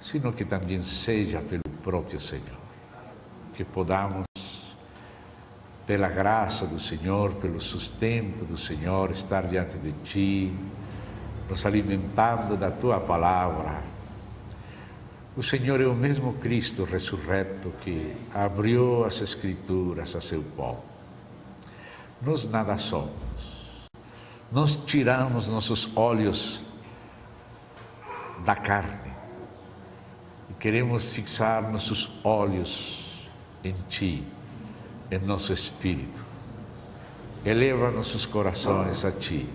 sino que também seja pelo próprio Senhor. Que podamos, pela graça do Senhor, pelo sustento do Senhor, estar diante de Ti, nos alimentando da Tua Palavra. O Senhor é o mesmo Cristo ressurreto que abriu as Escrituras a seu povo. Nós nada somos. Nós tiramos nossos olhos da carne e queremos fixar nossos olhos em Ti, em nosso espírito. Eleva nossos corações a Ti,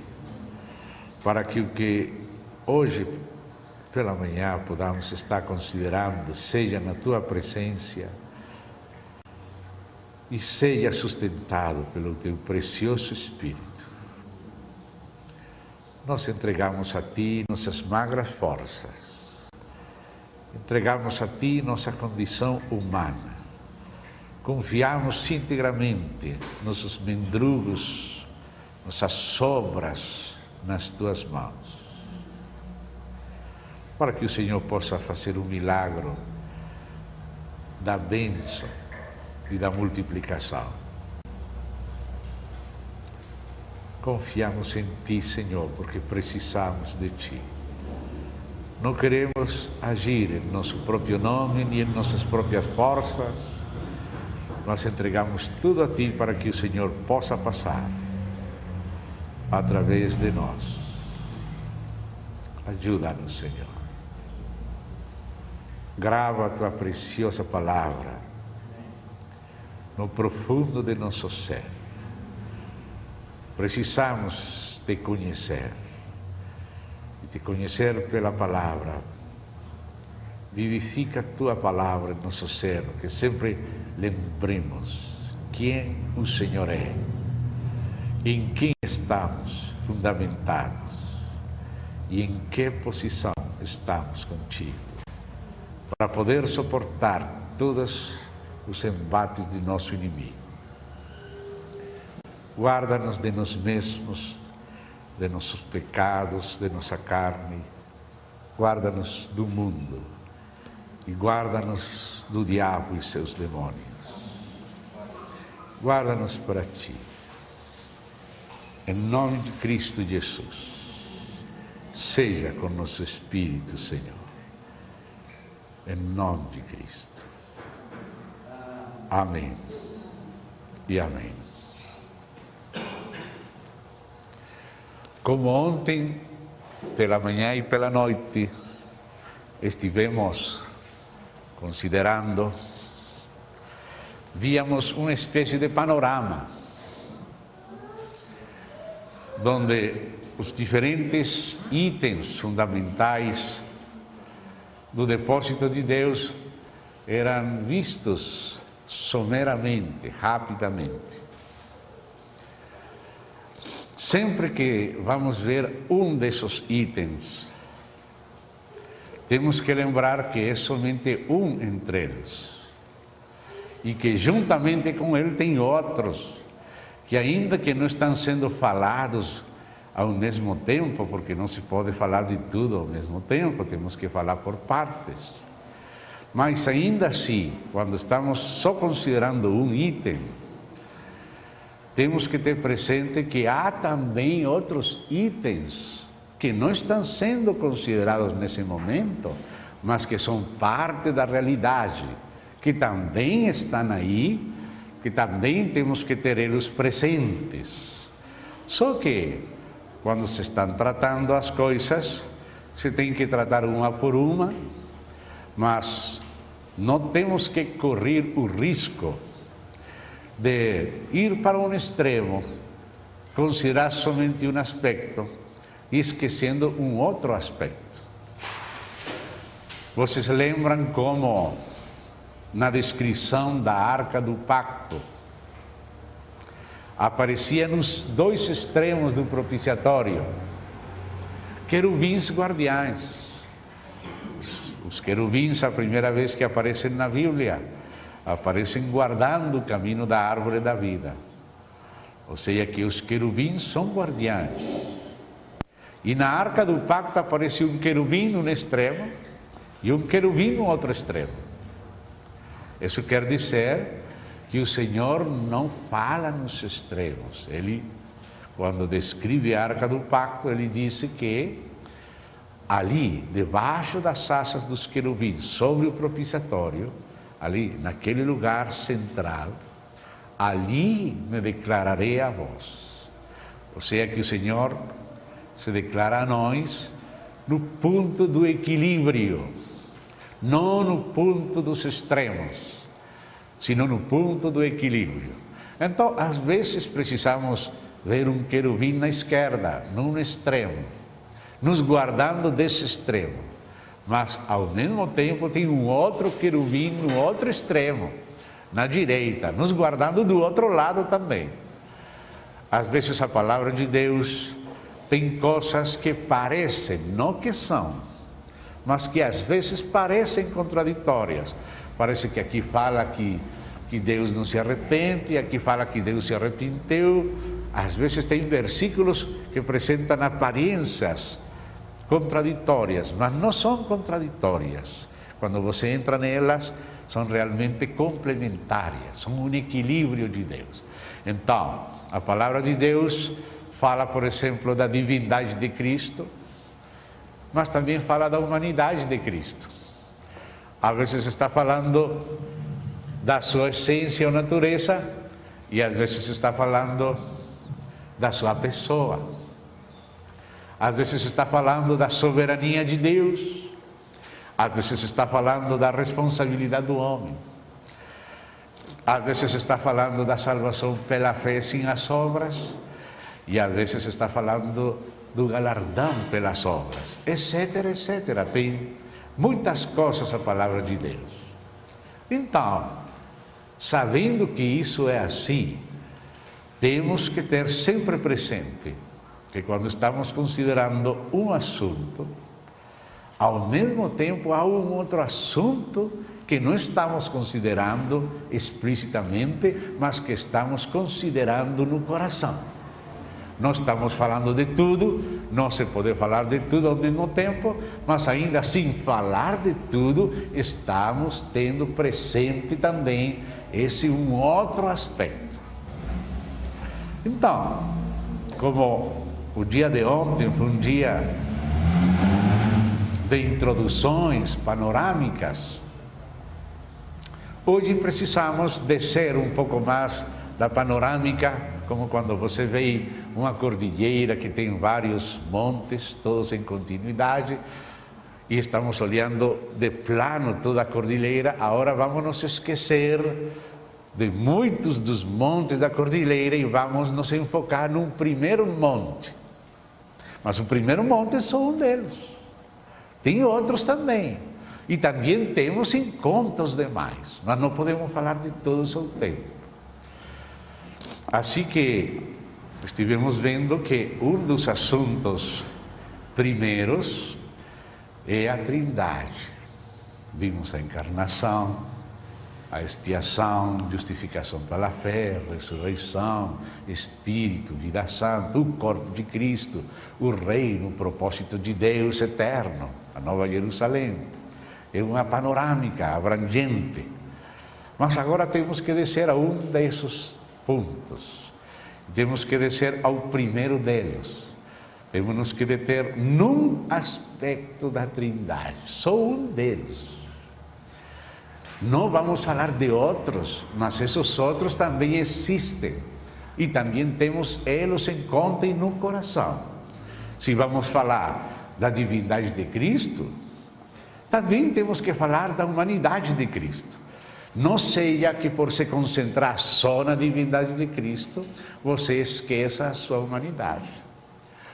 para que o que hoje pela manhã podamos estar considerando seja na Tua presença e seja sustentado pelo Teu precioso Espírito. Nós entregamos a Ti nossas magras forças, entregamos a Ti nossa condição humana, confiamos integramente nossos mendrugos, nossas sobras nas Tuas mãos, para que o Senhor possa fazer um milagre da bênção e da multiplicação. Confiamos em Ti, Senhor, porque precisamos de Ti. Não queremos agir em nosso próprio nome, nem em nossas próprias forças. Nós entregamos tudo a Ti para que o Senhor possa passar através de nós. Ajuda-nos, Senhor. Grava a Tua preciosa palavra no profundo de nosso ser. Precisamos Te conhecer, e Te conhecer pela palavra. Vivifica a Tua palavra em nosso ser, que sempre lembremos quem o Senhor é, em quem estamos fundamentados e em que posição estamos contigo, para poder suportar todos os embates de nosso inimigo. Guarda-nos de nós mesmos, de nossos pecados, de nossa carne. Guarda-nos do mundo e guarda-nos do diabo e seus demônios. Guarda-nos para Ti. Em nome de Cristo Jesus, seja com nosso espírito, Senhor. Em nome de Cristo. Amém e amém. Como ontem, pela manhã e pela noite, estivemos considerando, víamos uma espécie de panorama, onde os diferentes itens fundamentais do depósito de Deus eram vistos someramente, rapidamente. Sempre que vamos ver um desses itens, temos que lembrar que é somente um entre eles, e que juntamente com ele tem outros, que ainda que não estão sendo falados ao mesmo tempo, porque não se pode falar de tudo ao mesmo tempo, temos que falar por partes. Mas ainda assim, quando estamos só considerando um item, temos que ter presente que há também outros itens que não estão sendo considerados nesse momento, mas que são parte da realidade, que também estão aí, que também temos que ter eles presentes. Só que, quando se estão tratando as coisas, se tem que tratar uma por uma, mas não temos que correr o risco de ir para um extremo, considerar somente um aspecto e esquecendo um outro aspecto. Vocês lembram como na descrição da Arca do Pacto aparecia nos dois extremos do propiciatório querubins guardiães. Os querubins, a primeira vez que aparecem na Bíblia, aparecem guardando o caminho da árvore da vida. Ou seja, que os querubins são guardiães. E na Arca do Pacto aparece um querubim no extremo e um querubim no outro extremo. Isso quer dizer que o Senhor não fala nos extremos. Ele, quando descreve a Arca do Pacto, ele disse que ali, debaixo das asas dos querubins, sobre o propiciatório, ali, naquele lugar central, ali me declararei a vós. Ou seja, que o Senhor se declara a nós no ponto do equilíbrio, não no ponto dos extremos, sino no ponto do equilíbrio. Então, às vezes precisamos ver um querubim na esquerda, num extremo, nos guardando desse extremo, mas ao mesmo tempo tem um outro querubim no outro extremo, na direita, nos guardando do outro lado também. Às vezes a palavra de Deus tem coisas que parecem, não que são, mas que às vezes parecem contraditórias. Parece que aqui fala que Deus não se arrepende, e aqui fala que Deus se arrependeu. Às vezes tem versículos que apresentam aparências contraditórias, mas não são contraditórias. Quando você entra nelas, são realmente complementares, são um equilíbrio de Deus. Então, a palavra de Deus fala, por exemplo, da divindade de Cristo, mas também fala da humanidade de Cristo. Às vezes está falando da sua essência ou natureza, e às vezes está falando da sua pessoa. Às vezes está falando da soberania de Deus, às vezes está falando da responsabilidade do homem, às vezes está falando da salvação pela fé sem as obras, e às vezes está falando do galardão pelas obras, etc, etc. Tem muitas coisas a palavra de Deus. Então, sabendo que isso é assim, temos que ter sempre presente que quando estamos considerando um assunto, ao mesmo tempo há um outro assunto que não estamos considerando explicitamente, mas que estamos considerando no coração. Não estamos falando de tudo, não se pode falar de tudo ao mesmo tempo, mas ainda assim falar de tudo, estamos tendo presente também esse um outro aspecto. Então, como o dia de ontem foi um dia de introduções panorâmicas, hoje precisamos descer um pouco mais da panorâmica, como quando você vê uma cordilheira que tem vários montes, todos em continuidade, e estamos olhando de plano toda a cordilheira. Agora vamos nos esquecer de muitos dos montes da cordilheira e vamos nos enfocar num primeiro monte. Mas o primeiro monte é só um deles. Tem outros também. E também temos em conta os demais. Mas não podemos falar de todos ao tempo. Assim que estivemos vendo que um dos assuntos primeiros é a Trindade. Vimos a encarnação, a expiação, justificação pela fé, ressurreição, Espírito, vida santa, o corpo de Cristo, o reino, o propósito de Deus eterno, a Nova Jerusalém. É uma panorâmica abrangente. Mas agora temos que descer a um desses pontos. Temos que descer ao primeiro deles. Temos que deter num aspecto da Trindade, só um deles. Não vamos falar de outros, mas esses outros também existem. E também temos eles em conta e no coração. Se vamos falar da divindade de Cristo, também temos que falar da humanidade de Cristo. Não seja que por se concentrar só na divindade de Cristo, você esqueça a sua humanidade.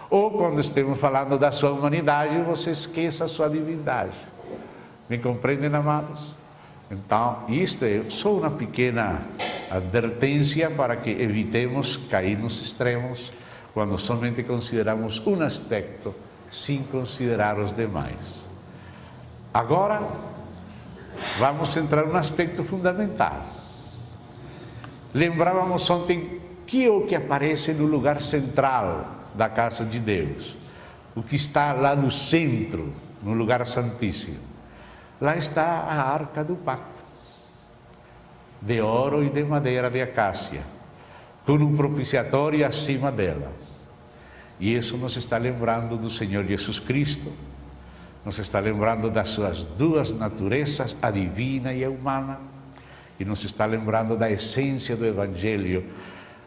Ou quando estamos falando da sua humanidade, você esqueça a sua divindade. Me compreendem, amados? Então, isto é só uma pequena advertência para que evitemos cair nos extremos quando somente consideramos um aspecto sem considerar os demais. Agora, vamos entrar num aspecto fundamental. Lembrávamos ontem que é o que aparece no lugar central da casa de Deus, o que está lá no centro, no lugar santíssimo. lá está a arca do pacto, de ouro e de madeira de acácia, com um propiciatório acima dela. E isso nos está lembrando do Senhor Jesus Cristo, nos está lembrando das suas duas naturezas, a divina e a humana, e nos está lembrando da essência do Evangelho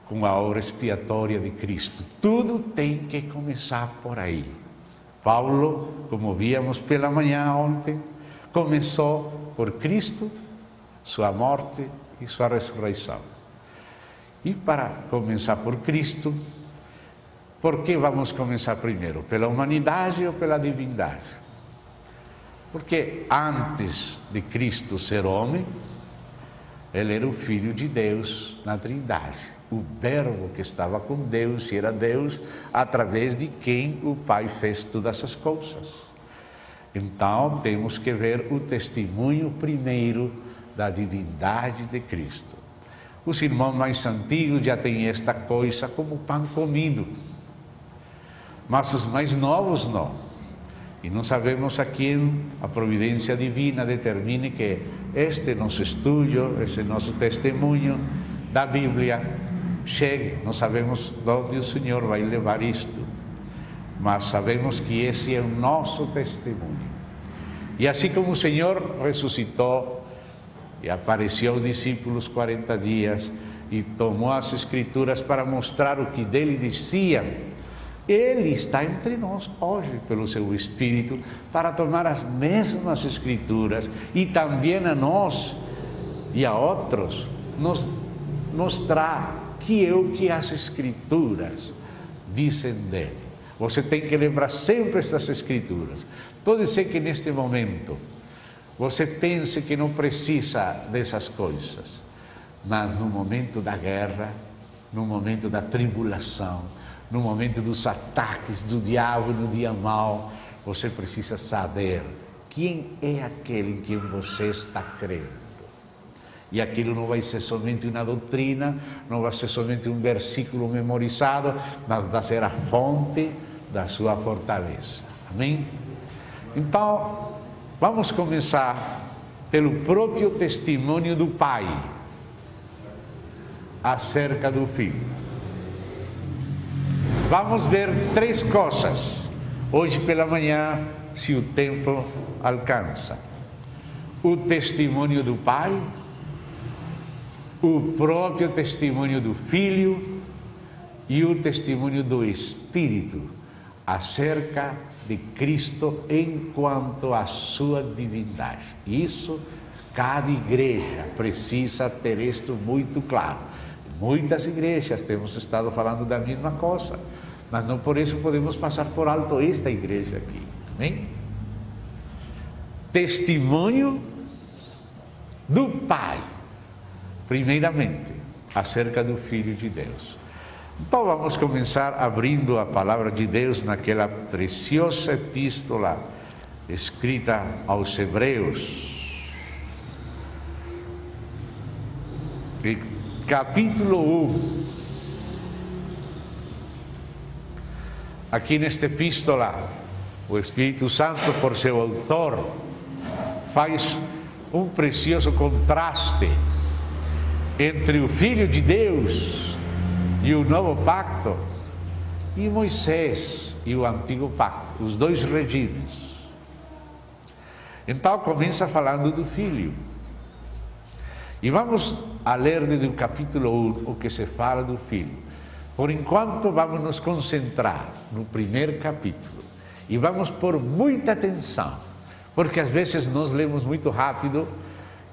com a obra expiatória de Cristo. Tudo tem que começar por aí. Paulo, como víamos pela manhã ontem, começou por Cristo, sua morte e sua ressurreição. E para começar por Cristo, por que vamos começar primeiro? Pela humanidade ou pela divindade? Porque antes de Cristo ser homem, ele era o Filho de Deus na Trindade. O Verbo que estava com Deus e era Deus, através de quem o Pai fez todas as coisas. Então, temos que ver o testemunho primeiro da divindade de Cristo. Os irmãos mais antigos já têm esta coisa como pão comido, mas os mais novos não. E não sabemos a quem a providência divina determine que este nosso estudo, esse nosso testemunho da Bíblia chegue. Não sabemos de onde o Senhor vai levar isto, mas sabemos que esse é o nosso testemunho. E assim como o Senhor ressuscitou e apareceu aos discípulos 40 dias e tomou as Escrituras para mostrar o que dele diziam, Ele está entre nós hoje pelo seu Espírito para tomar as mesmas Escrituras e também a nós e a outros nos mostrar que é o que as Escrituras dizem dele. Você tem que lembrar sempre estas Escrituras. Pode ser que neste momento você pense que não precisa dessas coisas, mas no momento da guerra, no momento da tribulação, no momento dos ataques do diabo no dia mau, você precisa saber quem é aquele em quem você está crendo. E aquilo não vai ser somente uma doutrina, não vai ser somente um versículo memorizado, mas vai ser a fonte da sua fortaleza. Amém? Então, vamos começar pelo próprio testemunho do Pai acerca do Filho. Vamos ver três coisas hoje pela manhã, se o tempo alcança: o testemunho do Pai, o próprio testemunho do Filho e o testemunho do Espírito acerca de Cristo enquanto a sua divindade. Isso, cada igreja precisa ter isto muito claro. Muitas igrejas temos estado falando da mesma coisa, mas não por isso podemos passar por alto esta igreja aqui. Amém? Testemunho do Pai, primeiramente, acerca do Filho de Deus. Então vamos começar abrindo a palavra de Deus naquela preciosa epístola escrita aos Hebreus, capítulo 1. Aqui nesta epístola, o Espírito Santo, por seu autor, faz um precioso contraste entre o Filho de Deus e o novo pacto, e Moisés e o antigo pacto, os dois regimes. Então começa falando do Filho. E vamos a ler desde o capítulo 1 o que se fala do Filho. Por enquanto vamos nos concentrar no primeiro capítulo. E vamos pôr muita atenção, porque às vezes nós lemos muito rápido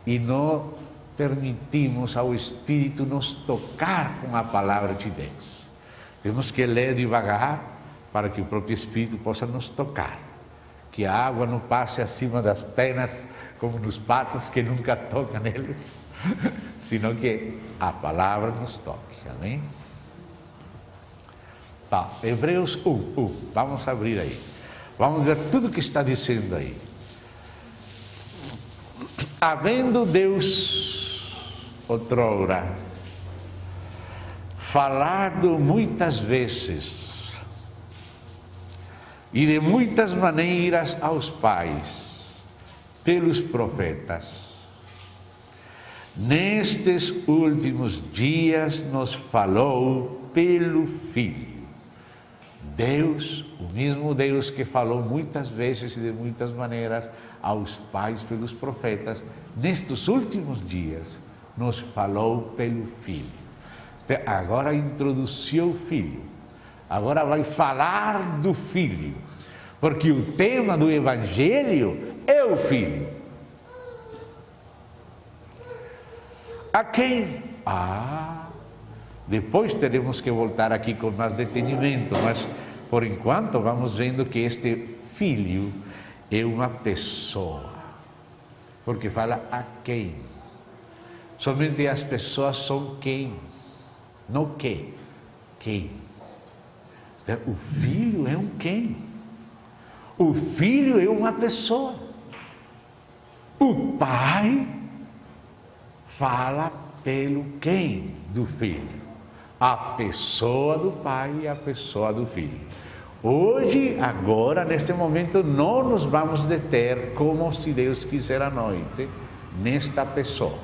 e não permitimos ao Espírito nos tocar com a palavra de Deus. Temos que ler devagar para que o próprio Espírito possa nos tocar. Que a água não passe acima das penas como nos patos que nunca tocam neles, sino que a palavra nos toque. Amém? Tá, Hebreus 1. Vamos abrir aí. Vamos ver tudo o que está dizendo aí. Havendo Deus outrora falado muitas vezes e de muitas maneiras aos pais, pelos profetas, nestes últimos dias nos falou pelo Filho. Deus, o mesmo Deus que falou muitas vezes e de muitas maneiras aos pais pelos profetas, nestes últimos dias nos falou pelo Filho. Agora introduziu o Filho, agora vai falar do Filho, porque o tema do Evangelho é o Filho. A quem? Depois teremos que voltar aqui com mais detenimento, mas por enquanto vamos vendo que este Filho é uma pessoa, porque fala a quem. Somente as pessoas são quem, não que, quem. Então, o Filho é um quem. O Filho é uma pessoa. O Pai fala pelo quem do Filho. A pessoa do Pai e a pessoa do Filho. Hoje, agora, neste momento, não nos vamos deter, como se Deus quiser à noite, nesta pessoa.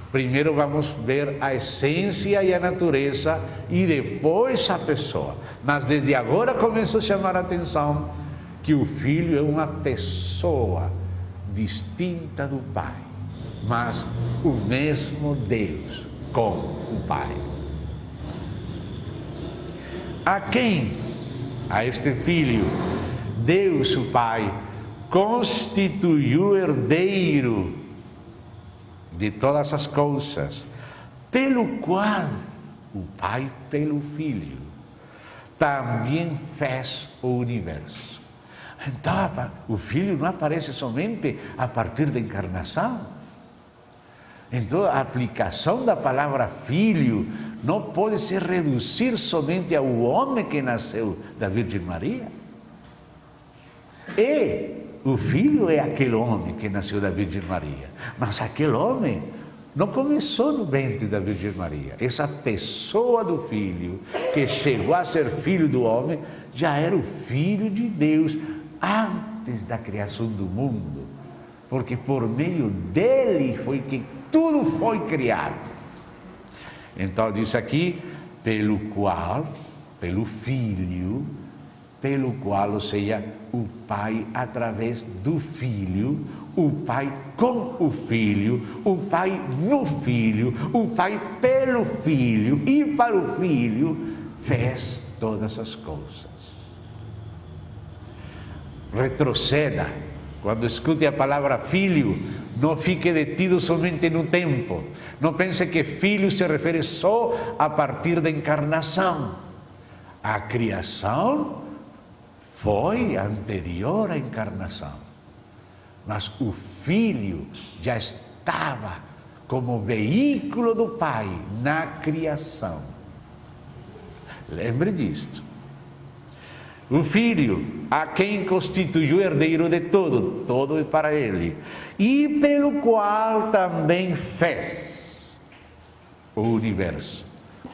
Primeiro vamos ver a essência e a natureza e depois a pessoa. Mas desde agora começo a chamar a atenção que o Filho é uma pessoa distinta do Pai, mas o mesmo Deus com o Pai. A quem? A este Filho, Deus o Pai constituiu herdeiro de todas as coisas, pelo qual o Pai, pelo Filho, também fez o universo. Então, o Filho não aparece somente a partir da encarnação. Então, a aplicação da palavra Filho não pode se reduzir somente ao homem que nasceu da Virgem Maria. O Filho é aquele homem que nasceu da Virgem Maria, mas aquele homem não começou no ventre da Virgem Maria. Essa pessoa do Filho, que chegou a ser filho do homem, já era o Filho de Deus antes da criação do mundo, porque por meio dele foi que tudo foi criado. Então diz aqui, pelo qual, pelo Filho, pelo qual, ou seja, o Pai através do Filho, o Pai com o Filho, o Pai no Filho, o Pai pelo Filho e para o Filho fez todas as coisas. Retroceda, quando escute a palavra Filho, não fique detido somente no tempo. Não pense que Filho se refere só a partir da encarnação. A criação foi anterior à encarnação, mas o Filho já estava como veículo do Pai na criação. Lembre disto. O Filho, a quem constituiu herdeiro de tudo, todo é para ele, e pelo qual também fez o universo.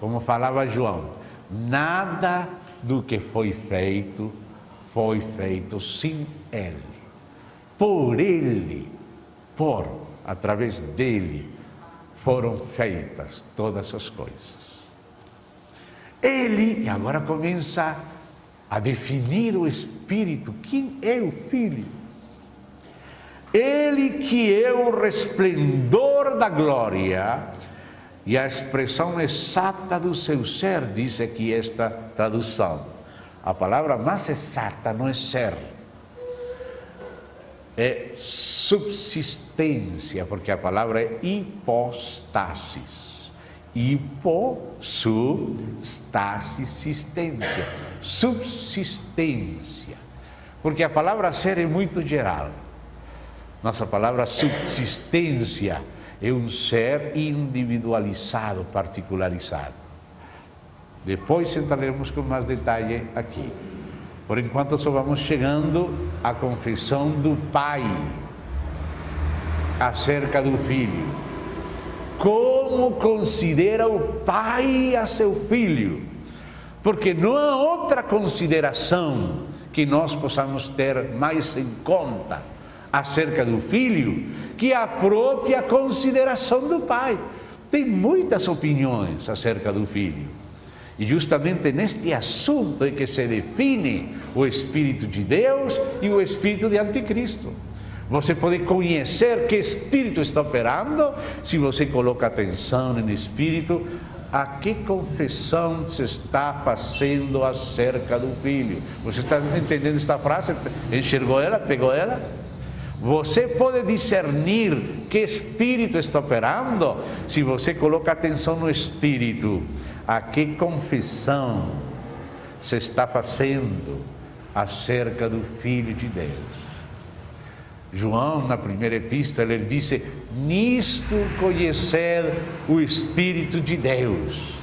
Como falava João, nada do que foi feito sem ele. Por ele, através dele, foram feitas todas as coisas. Ele, e agora começa a definir o Espírito. Quem é o Filho? Ele que é o resplendor da glória e a expressão exata do seu ser, diz aqui esta tradução. A palavra mais exata não é ser, é subsistência, porque a palavra é hipostasis. Subsistência, subsistência, porque a palavra ser é muito geral. Nossa palavra subsistência é um ser individualizado, particularizado. Depois entraremos com mais detalhe aqui. Por enquanto só vamos chegando à confissão do Pai acerca do Filho. Como considera o Pai a seu Filho? Porque não há outra consideração que nós possamos ter mais em conta, acerca do Filho que a própria consideração do Pai. Tem muitas opiniões acerca do Filho. E justamente neste assunto é que se define o Espírito de Deus e o Espírito de Anticristo. Você pode conhecer que Espírito está operando se você coloca atenção no Espírito. A que confissão se está fazendo acerca do Filho? Você está entendendo esta frase? Enxergou ela? Pegou ela? Você pode discernir que Espírito está operando se você coloca atenção no Espírito. A que confissão se está fazendo acerca do Filho de Deus? João, na primeira epístola, ele disse: nisto conhecer o Espírito de Deus.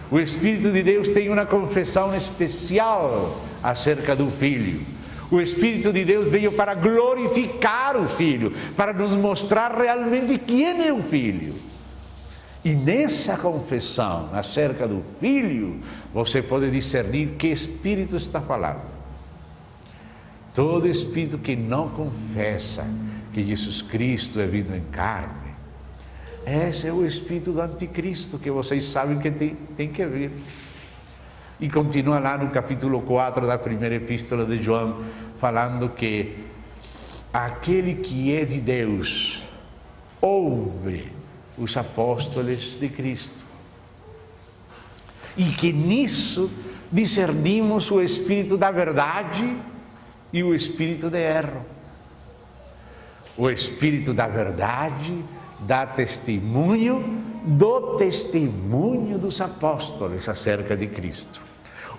O Espírito de Deus tem uma confissão especial acerca do Filho. O Espírito de Deus veio para glorificar o Filho, para nos mostrar realmente quem é o Filho. E nessa confissão acerca do Filho, você pode discernir que Espírito está falando. Todo espírito que não confessa que Jesus Cristo é vindo em carne, esse é o espírito do Anticristo, que vocês sabem que tem que vir. E continua lá no capítulo 4 da primeira epístola de João, falando que aquele que é de Deus ouve os apóstolos de Cristo. E que nisso discernimos o espírito da verdade e o espírito de erro. O espírito da verdade dá testemunho do testemunho dos apóstolos acerca de Cristo.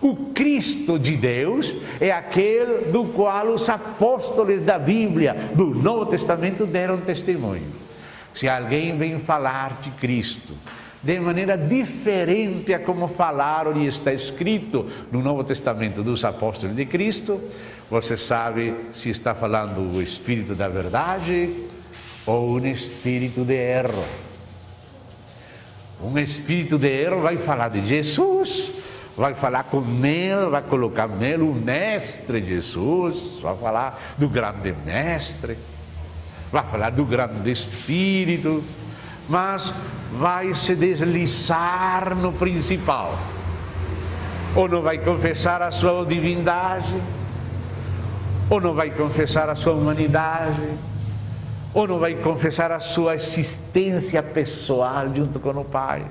O Cristo de Deus é aquele do qual os apóstolos da Bíblia, do Novo Testamento, deram testemunho. Se alguém vem falar de Cristo de maneira diferente a como falaram e está escrito no Novo Testamento dos apóstolos de Cristo, você sabe se está falando o Espírito da verdade ou um espírito de erro. Um espírito de erro vai falar de Jesus, vai falar com ele, vai colocar nele o mestre Jesus, vai falar do grande mestre, vai falar do grande Espírito, mas vai se deslizar no principal. Ou não vai confessar a sua divindade, ou não vai confessar a sua humanidade, ou não vai confessar a sua existência pessoal junto com o Pai,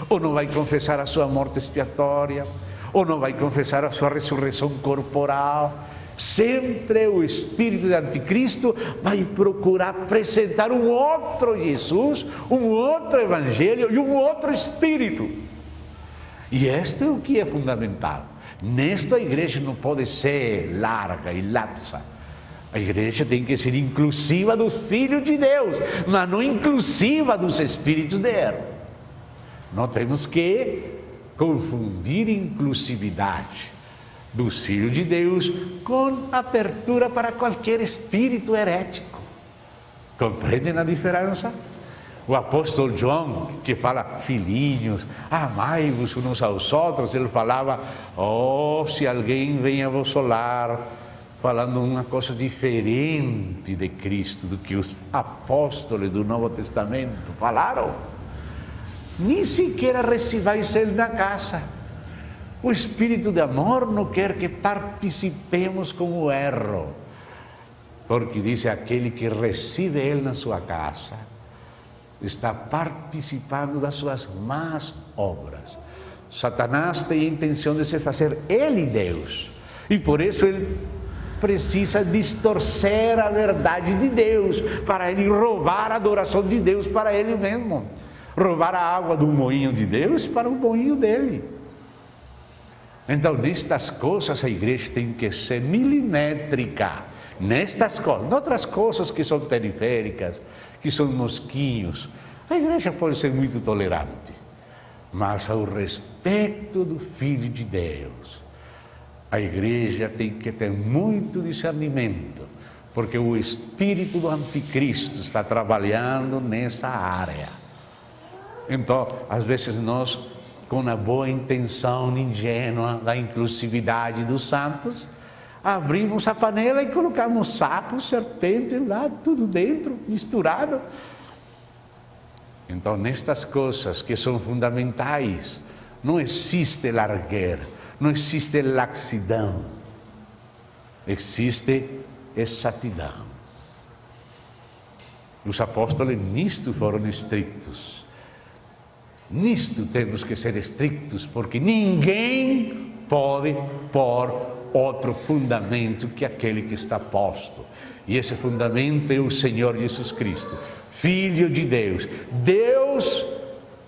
ou não vai confessar a sua morte expiatória, ou não vai confessar a sua ressurreição corporal. Sempre o espírito de Anticristo vai procurar apresentar um outro Jesus, um outro Evangelho e um outro Espírito. E este é o que é fundamental. Nesta a igreja não pode ser larga e lapsa. A igreja tem que ser inclusiva dos filhos de Deus, mas não inclusiva dos espíritos de erro. Não temos que confundir inclusividade dos filhos de Deus com abertura para qualquer espírito herético. Compreendem a diferença? O apóstolo João, que fala: filhinhos, amai-vos uns aos outros, ele falava: oh, se alguém vem a vosso lar falando uma coisa diferente de Cristo do que os apóstolos do Novo Testamento falaram, nem sequer recebais ele na casa. O Espírito de amor não quer que participemos com o erro, porque diz: aquele que recebe ele na sua casa está participando das suas más obras. Satanás tem a intenção de se fazer ele Deus, e por isso ele precisa distorcer a verdade de Deus, para ele roubar a adoração de Deus para ele mesmo, roubar a água do moinho de Deus para o moinho dele. Então, nestas coisas a igreja tem que ser milimétrica, nestas coisas. Outras coisas que são periféricas, que são mosquinhos, a igreja pode ser muito tolerante, mas ao respeito do Filho de Deus, a igreja tem que ter muito discernimento, porque o espírito do Anticristo está trabalhando nessa área. Então, às vezes nós, com a boa intenção ingênua da inclusividade dos santos, Abrimos a panela e colocamos sapo, serpente lá, tudo dentro, misturado. Então, nestas coisas que são fundamentais, não existe larguer, não existe laxidão, existe exatidão. Os apóstolos nisto foram estritos. Nisto temos que ser estritos, porque ninguém pode pôr outro fundamento que aquele que está posto. E esse fundamento é o Senhor Jesus Cristo, Filho de Deus, Deus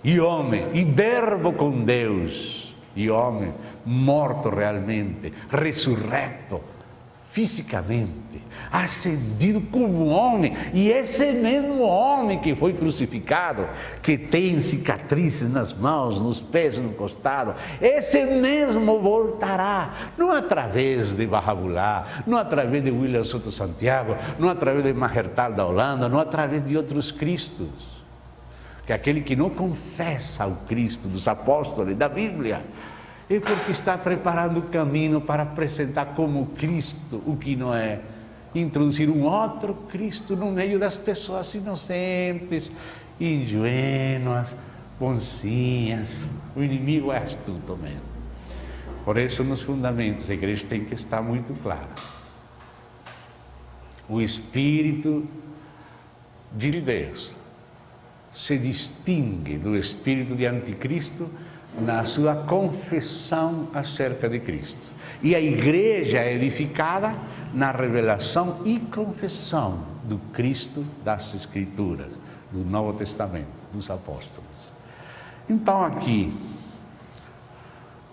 e homem, e verbo com Deus e homem, morto realmente, ressurreto fisicamente, ascendido como homem, e esse mesmo homem que foi crucificado, que tem cicatrizes nas mãos, nos pés, no costado, esse mesmo voltará, não através de Barrabulá, não através de William Soto Santiago, não através de Mahertal da Holanda, não através de outros Cristos, que aquele que não confessa o Cristo dos apóstolos da Bíblia, é porque está preparando o caminho para apresentar como Cristo o que não é. Introduzir um outro Cristo no meio das pessoas inocentes, ingênuas, bonzinhas. O inimigo é astuto mesmo. Por isso, nos fundamentos, a igreja tem que estar muito clara. O Espírito de Deus se distingue do espírito de anticristo na sua confissão acerca de Cristo. E a igreja é edificada na revelação e confissão do Cristo das Escrituras, do Novo Testamento, dos apóstolos. Então aqui,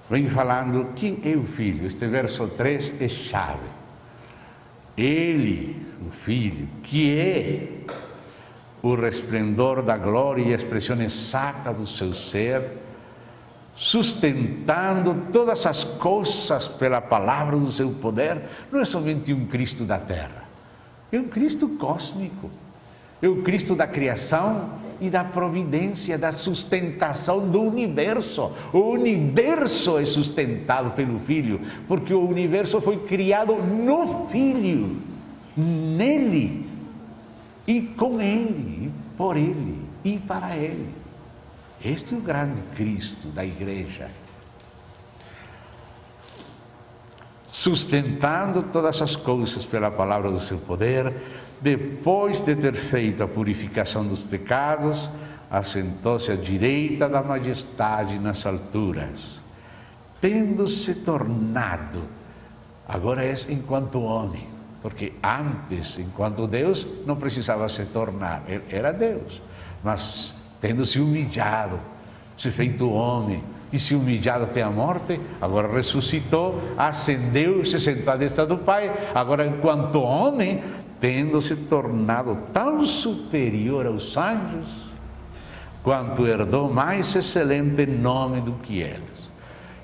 vem falando quem é o Filho. Este verso 3 é chave. Ele, o Filho, que é o resplendor da glória e a expressão exata do seu ser, sustentando todas as coisas pela palavra do seu poder, não é somente um Cristo da terra, é um Cristo cósmico, é o Cristo da criação e da providência, da sustentação do universo. O universo é sustentado pelo Filho, porque o universo foi criado no Filho, nele, e com ele, e por ele, e para ele. Este é o grande Cristo da igreja, sustentando todas as coisas pela palavra do seu poder. Depois de ter feito a purificação dos pecados, assentou-se à direita da majestade nas alturas, tendo-se tornado, agora é enquanto homem, porque antes, enquanto Deus, não precisava se tornar, era Deus, mas tendo-se humilhado, se feito homem, e se humilhado até a morte, agora ressuscitou, ascendeu, se sentou à destra do Pai, agora enquanto homem, tendo-se tornado tão superior aos anjos, quanto herdou mais excelente nome do que eles.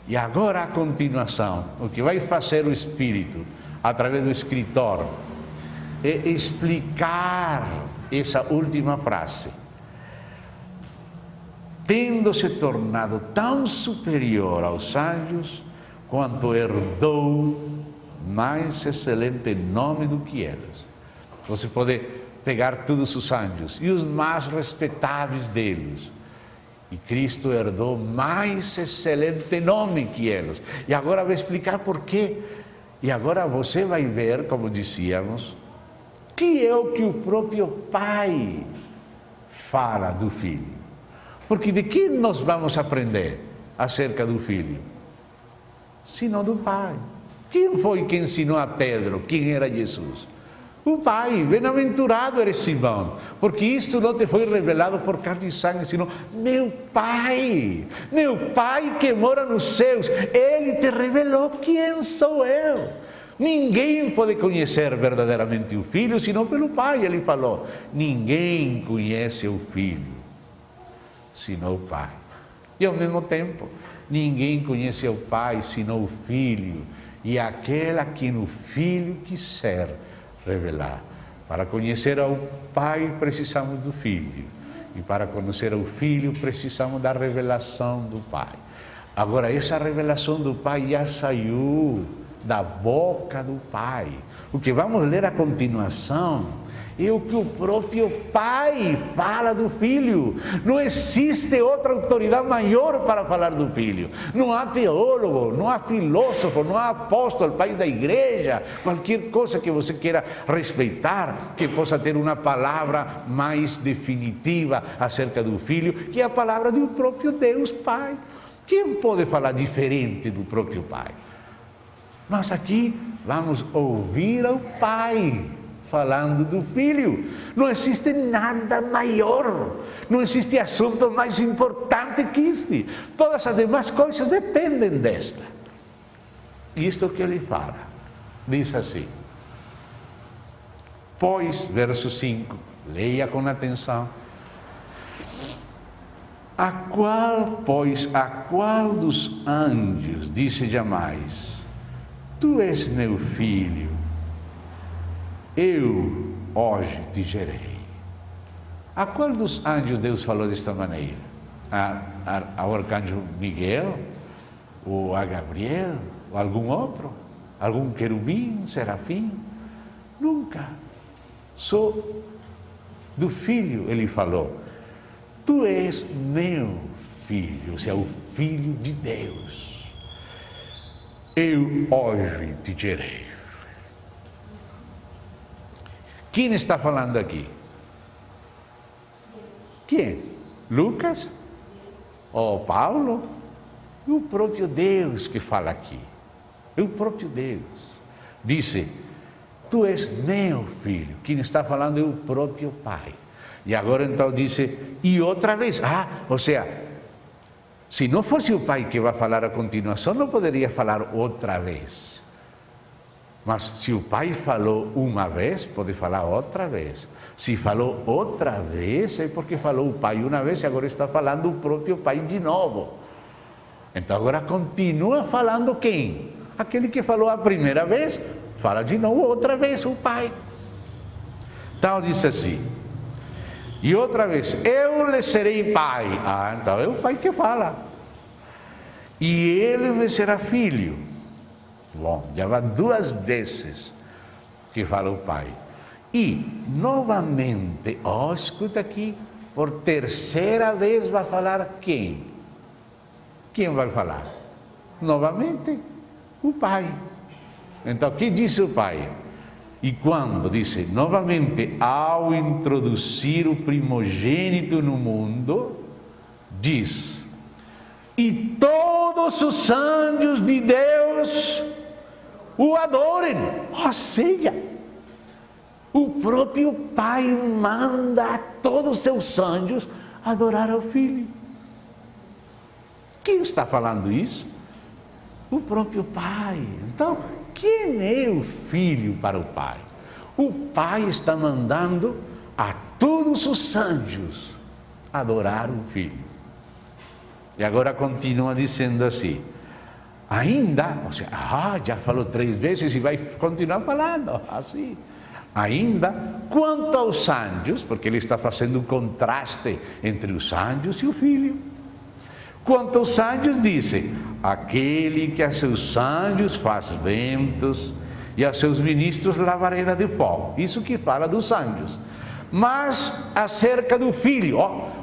E agora a continuação, o que vai fazer o Espírito, através do escritor, é explicar essa última frase. Tendo-se tornado tão superior aos anjos, quanto herdou mais excelente nome do que eles. Você pode pegar todos os anjos e os mais respeitáveis deles, e Cristo herdou mais excelente nome que eles. E agora vai explicar por quê. E agora você vai ver, como dizíamos, que é o que o próprio Pai fala do Filho. Porque de quem nós vamos aprender acerca do Filho? Senão do Pai. Quem foi que ensinou a Pedro quem era Jesus? O Pai. Bem-aventurado eres Simão, porque isto não te foi revelado por carne e sangue, senão meu Pai que mora nos céus, Ele te revelou quem sou eu. Ninguém pode conhecer verdadeiramente o Filho, senão pelo Pai. Ele falou, ninguém conhece o Filho, senão o Pai. E ao mesmo tempo, ninguém conhece o Pai, senão o Filho, e aquele a quem o Filho quiser revelar. Para conhecer ao Pai, precisamos do Filho, e para conhecer o Filho, precisamos da revelação do Pai. Agora, essa revelação do Pai já saiu, da boca do Pai. O que vamos ler a continuação é o que o próprio Pai fala do Filho. Não existe outra autoridade maior para falar do Filho. Não há teólogo, não há filósofo, não há apóstolo, pai da igreja, qualquer coisa que você queira respeitar, que possa ter uma palavra mais definitiva acerca do Filho, que é a palavra do próprio Deus Pai. Quem pode falar diferente do próprio Pai? Mas aqui vamos ouvir ao Pai falando do Filho. Não existe nada maior, não existe assunto mais importante que este. Todas as demais coisas dependem desta. E isto que ele fala, diz assim: pois, verso 5, leia com atenção. A qual dos anjos disse jamais: tu és meu filho, eu hoje te gerei? A qual dos anjos Deus falou desta maneira? Ao arcanjo Miguel? Ou a Gabriel? Ou algum outro? Algum querubim, serafim? Nunca. Só do filho ele falou: tu és meu filho, ou seja, o filho de Deus. Eu hoje te gerei. Quem está falando aqui? Quem? Lucas? Ou Paulo? É o próprio Deus que fala aqui. É o próprio Deus. Disse: tu és meu filho. Quem está falando é o próprio Pai. E agora então disse, e outra vez. Ou seja, se não fosse o Pai que vai falar a continuação, não poderia falar outra vez. Mas se o Pai falou uma vez, pode falar outra vez. Se falou outra vez, é porque falou o Pai uma vez e agora está falando o próprio Pai de novo. Então agora continua falando quem? Aquele que falou a primeira vez, fala de novo outra vez o Pai. Então diz assim: e outra vez, eu lhe serei pai. Então é o Pai que fala. E ele me será filho. Bom, já vai duas vezes que fala o Pai. E, novamente, escuta aqui, por terceira vez vai falar quem? Quem vai falar? Novamente, o Pai. Então, o que disse o Pai? E quando, disse, novamente, ao introduzir o primogênito no mundo, diz: e todos os anjos de Deus o adorem. Ou seja, o próprio Pai manda a todos os seus anjos adorar ao Filho. Quem está falando isso? O próprio Pai. Então, quem é o Filho para o Pai? O Pai está mandando a todos os anjos adorar o Filho. E agora continua dizendo assim, ainda, ou seja, já falou 3 vezes e vai continuar falando assim. Ainda, quanto aos anjos, porque ele está fazendo um contraste entre os anjos e o Filho. Quanto aos anjos, disse: aquele que a seus anjos faz ventos e a seus ministros labareda de fogo. Isso que fala dos anjos. Mas acerca do Filho,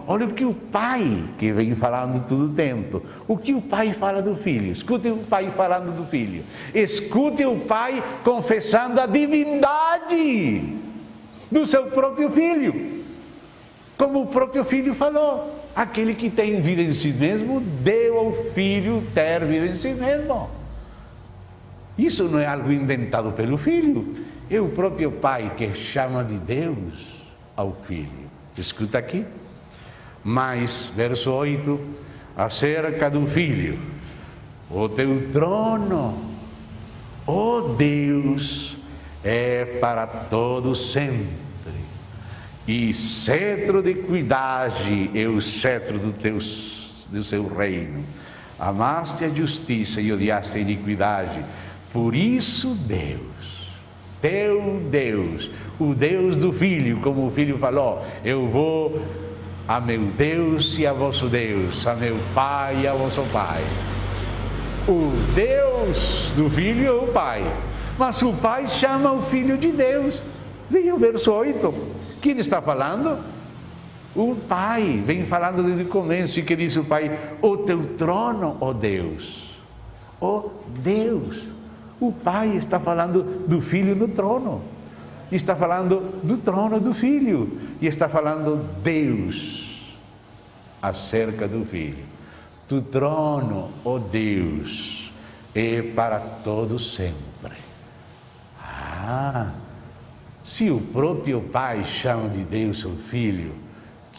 olha o que o Pai, que vem falando todo o tempo, o que o Pai fala do Filho. Escute o Pai falando do Filho. Escute o Pai confessando a divindade do seu próprio Filho. Como o próprio Filho falou: aquele que tem vida em si mesmo, deu ao Filho ter vida em si mesmo. Isso não é algo inventado pelo Filho, é o próprio Pai que chama de Deus ao Filho. Escuta aqui. Mas, verso 8, acerca do Filho: o teu trono, ó Deus, é para todo sempre, e cetro de equidade é o cetro do seu reino. Amaste a justiça e odiaste a iniquidade. Por isso Deus, teu Deus, o Deus do Filho, como o Filho falou: eu vou a meu Deus e a vosso Deus, a meu Pai e a vosso Pai. O Deus do Filho é o Pai, mas o Pai chama o Filho de Deus. Veja o verso 8. Quem está falando? O Pai. Vem falando desde o começo. E que diz o Pai? O teu trono, ó Deus. Ó Deus. O Pai está falando do Filho no trono. Está falando do trono do Filho. E está falando Deus acerca do Filho. Tu trono, ó Deus, é para todo sempre. Se o próprio Pai chama de Deus o Filho,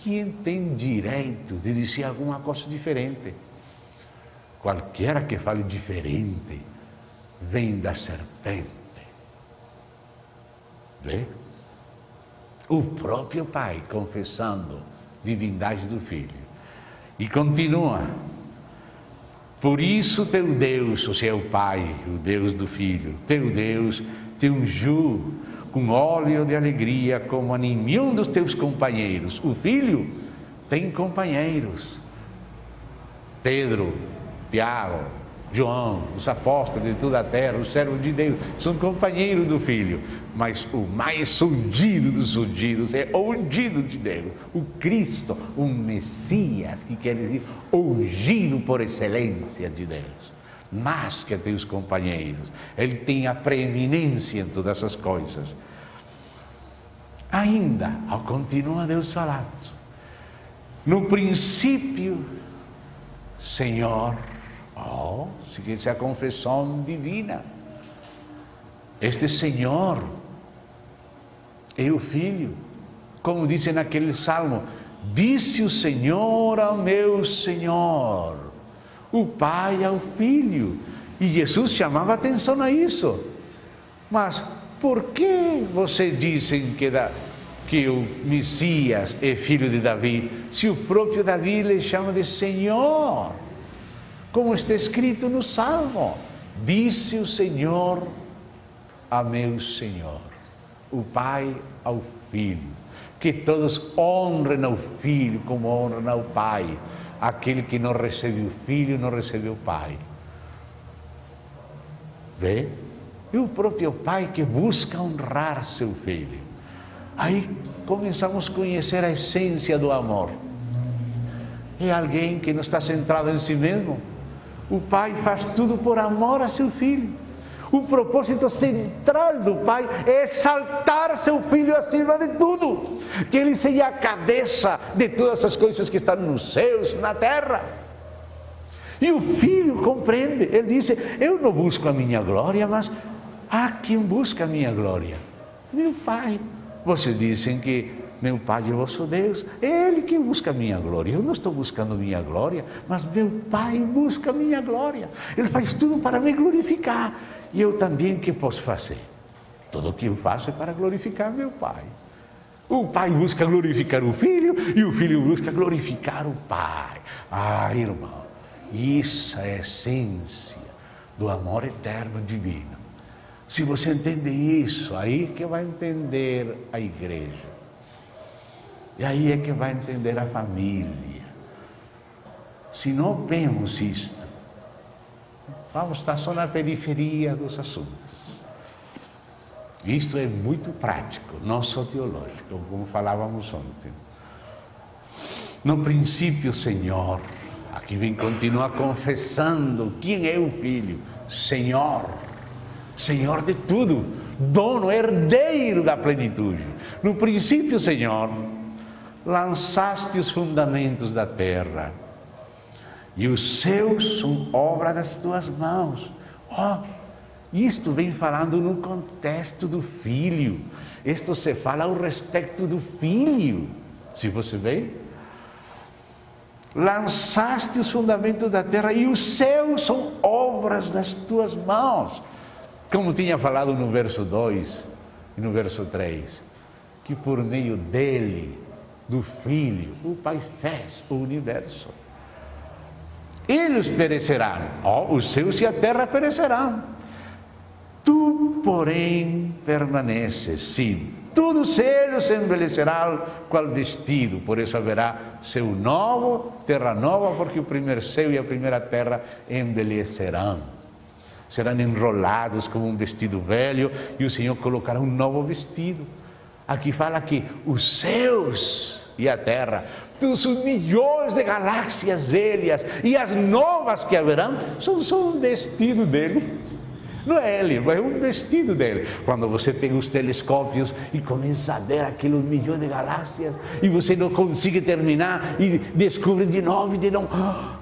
quem tem direito de dizer alguma coisa diferente? Qualquer que fale diferente vem da serpente. Vê? O próprio Pai confessando a divindade do Filho. E continua. Por isso teu Deus, o seu Pai, o Deus do Filho, teu Deus te ungiu com óleo de alegria como a nenhum dos teus companheiros. O Filho tem companheiros. Pedro, Tiago, João, os apóstolos de toda a terra, os servos de Deus, são companheiros do Filho. Mas o mais ungido dos ungidos é o ungido de Deus, o Cristo, o Messias, que quer dizer ungido por excelência de Deus. Mais que teus companheiros, ele tem a preeminência em todas essas coisas. Ainda, continua Deus falando, no princípio, Senhor, se é a confissão divina, este Senhor é o Filho, como diz naquele salmo, disse o Senhor ao meu Senhor, o Pai ao Filho, e Jesus chamava atenção a isso. Mas por que vocês dizem que o Messias é filho de Davi, se o próprio Davi lhe chama de Senhor, como está escrito no salmo, disse o Senhor a meu Senhor, o Pai ao Filho, que todos honrem ao Filho como honram ao Pai. Aquele que não recebe o Filho, não recebe o Pai. Vê? E o próprio Pai que busca honrar seu Filho. Aí começamos a conhecer a essência do amor. É alguém que não está centrado em si mesmo. O Pai faz tudo por amor a seu Filho. O propósito central do Pai é exaltar seu Filho acima de tudo. Que ele seja a cabeça de todas as coisas que estão nos céus, na terra. E o Filho compreende. Ele diz, eu não busco a minha glória, mas há quem busca a minha glória. Meu Pai. Vocês dizem que meu Pai é vosso Deus. É Ele que busca a minha glória. Eu não estou buscando a minha glória, mas meu Pai busca a minha glória. Ele faz tudo para me glorificar. E eu também, o que posso fazer? Tudo o que eu faço é para glorificar meu Pai. O Pai busca glorificar o Filho e o Filho busca glorificar o Pai. Irmão, isso é a essência do amor eterno divino. Se você entende isso, aí que vai entender a igreja. E aí é que vai entender a família. Se não vemos isto, vamos estar só na periferia dos assuntos. Isto é muito prático, não só teológico, como falávamos ontem. No princípio, Senhor, aqui vem continuar confessando quem é o Filho. Senhor, Senhor de tudo, dono, herdeiro da plenitude. No princípio, Senhor, lançaste os fundamentos da terra. E os céus são obra das tuas mãos. Isto vem falando no contexto do Filho. Isto se fala ao respeito do Filho. Se você vê, lançaste os fundamentos da terra e os céus são obras das tuas mãos. Como tinha falado no verso 2 e no verso 3, que por meio dele, do Filho, o Pai fez o universo. Eles perecerão, os céus e a terra perecerão. Tu, porém, permaneces, sim, todos eles se embelecerão qual vestido. Por isso haverá céu novo, terra nova, porque o primeiro céu e a primeira terra embelecerão. Serão enrolados como um vestido velho e o Senhor colocará um novo vestido. Aqui fala que os céus e a terra, todos os milhões de galáxias velhas e as novas que haverão, são só um vestido dele. Não é ele, mas é um vestido dele. Quando você pega os telescópios e começa a ver aqueles milhões de galáxias e você não consegue terminar e descobre de novo,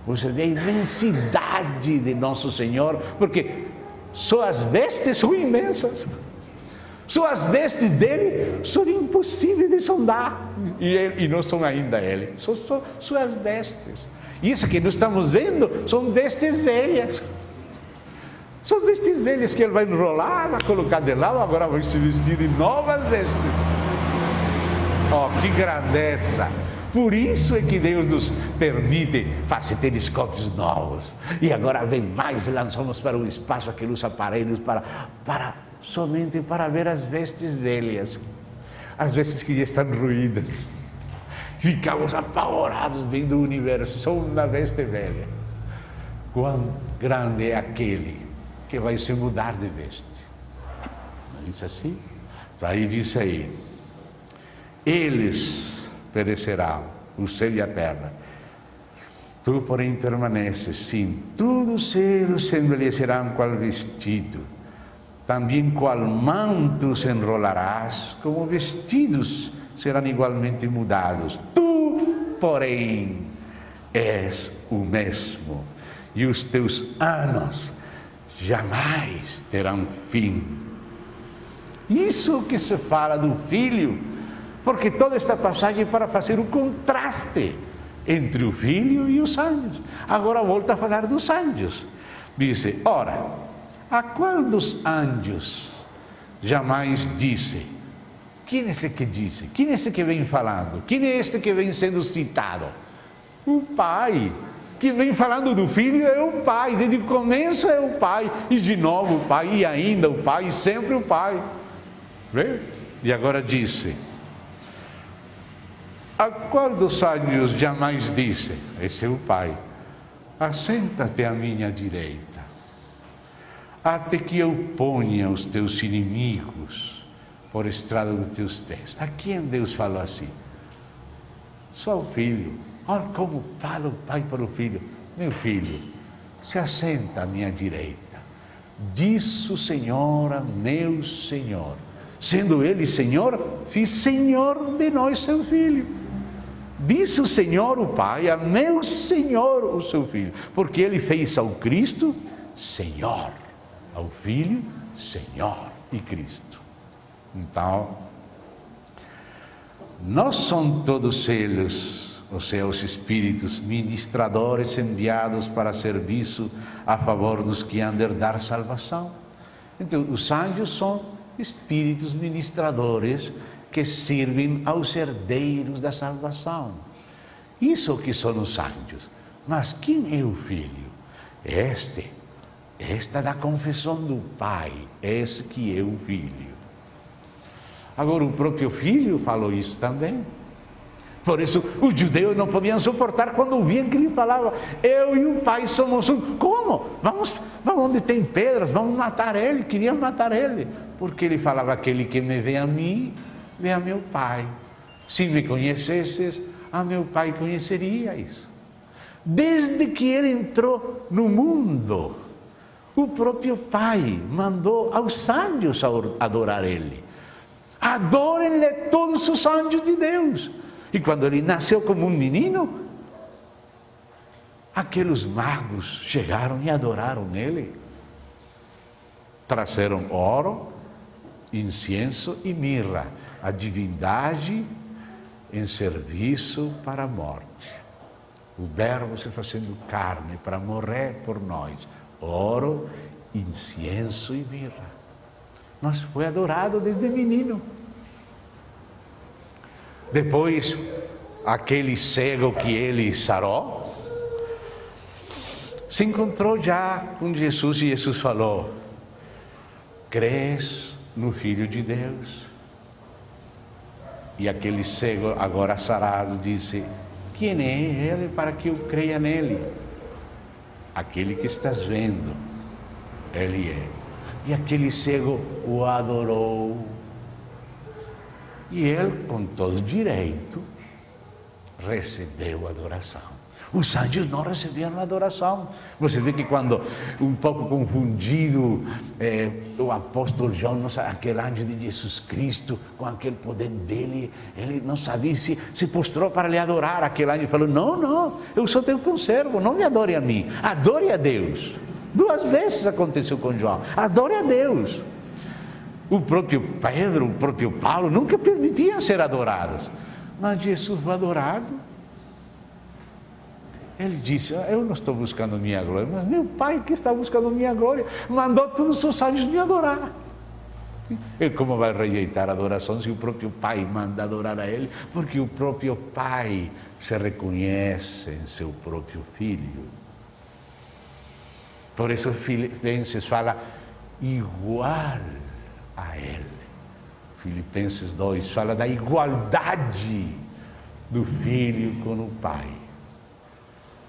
você vê a imensidade de nosso Senhor, porque suas vestes são imensas. Suas vestes dele são impossíveis de sondar e não são ainda ele, são suas vestes. Isso que nós estamos vendo são vestes velhas. São vestes velhas que ele vai enrolar, vai colocar de lado, agora vai se vestir em novas vestes. Oh, que grandeza! Por isso é que Deus nos permite fazer telescópios novos. E agora vem mais, lançamos para o espaço aqueles aparelhos somente para ver as vestes velhas. As vestes que já estão ruídas. Ficamos apavorados vendo o universo, só uma veste velha. Quão grande é aquele que vai se mudar de veste. Não diz assim? Aí diz aí, eles perecerão, o céu e a terra. Tu, porém, permaneces, sim, todos eles se envelhecerão qual vestido. Também qual manto se enrolarás, como vestidos serão igualmente mudados. Tu, porém, és o mesmo, e os teus anos jamais terão fim. Isso que se fala do Filho, porque toda esta passagem é para fazer o contraste entre o Filho e os anjos. Agora volta a falar dos anjos. Diz, ora, a qual dos anjos jamais disse? Quem é esse que disse? Quem é esse que vem falando? Quem é este que vem sendo citado? O Pai. Que vem falando do Filho é o Pai, desde o começo é o Pai, e de novo o Pai, e ainda o Pai, e sempre o Pai. Vê? E agora disse, a qual dos anjos jamais disse, esse é o Pai, assenta-te à minha direita, até que eu ponha os teus inimigos por estrado dos teus pés. A quem Deus falou assim? Só o Filho. Olha como fala o Pai para o Filho. Meu filho, se assenta à minha direita. Disse o Senhor a meu Senhor. Sendo Ele Senhor, fiz Senhor de nós, seu Filho. Disse o Senhor, o Pai, a meu Senhor, o seu Filho. Porque Ele fez ao Cristo Senhor, ao Filho Senhor e Cristo. Então, não são todos eles os seus espíritos ministradores enviados para serviço a favor dos que hão de herdar salvação. Então, os anjos são espíritos ministradores que servem aos herdeiros da salvação. Isso que são os anjos. Mas quem é o Filho? Esta da confissão do Pai, esse que é o Filho. Agora, o próprio Filho falou isso também. Por isso, os judeus não podiam suportar quando ouviam que ele falava, eu e o Pai somos um. Como? Vamos onde tem pedras, vamos matar ele. Queriam matar ele. Porque ele falava, aquele que me vê a mim, vê a meu Pai. Se me conhecesses, a meu Pai conhecerias. Desde que ele entrou no mundo, o próprio Pai mandou aos anjos adorar ele. Adorem-lhe todos os anjos de Deus. E quando ele nasceu como um menino, aqueles magos chegaram e adoraram ele. Trouxeram ouro, incienso e mirra, a divindade em serviço para a morte. O Verbo se fazendo carne para morrer por nós. Ouro, incienso e mirra. Mas foi adorado desde menino. Depois, aquele cego que ele sarou, se encontrou já com Jesus e Jesus falou, crês no Filho de Deus? E aquele cego, agora sarado, disse: quem é ele para que eu creia nele? Aquele que estás vendo, ele é. E aquele cego o adorou. E ele, com todo direito, recebeu a adoração. Os anjos não receberam a adoração. Você vê que quando, um pouco confundido, o apóstolo João, aquele anjo de Jesus Cristo, com aquele poder dele, ele não sabia se prostrou para lhe adorar. Aquele anjo falou: não, eu sou teu conservo, não me adore a mim, adore a Deus. 2 vezes aconteceu com João: adore a Deus. O próprio Pedro, o próprio Paulo nunca permitiam ser adorados, mas Jesus foi adorado. Ele disse: eu não estou buscando minha glória, mas meu Pai que está buscando minha glória mandou todos os anjos me adorar. E como vai rejeitar a adoração se o próprio Pai manda adorar a Ele? Porque o próprio Pai se reconhece em seu próprio Filho. Por isso Filipenses fala igual a Ele. Filipenses 2 fala da igualdade do Filho com o Pai.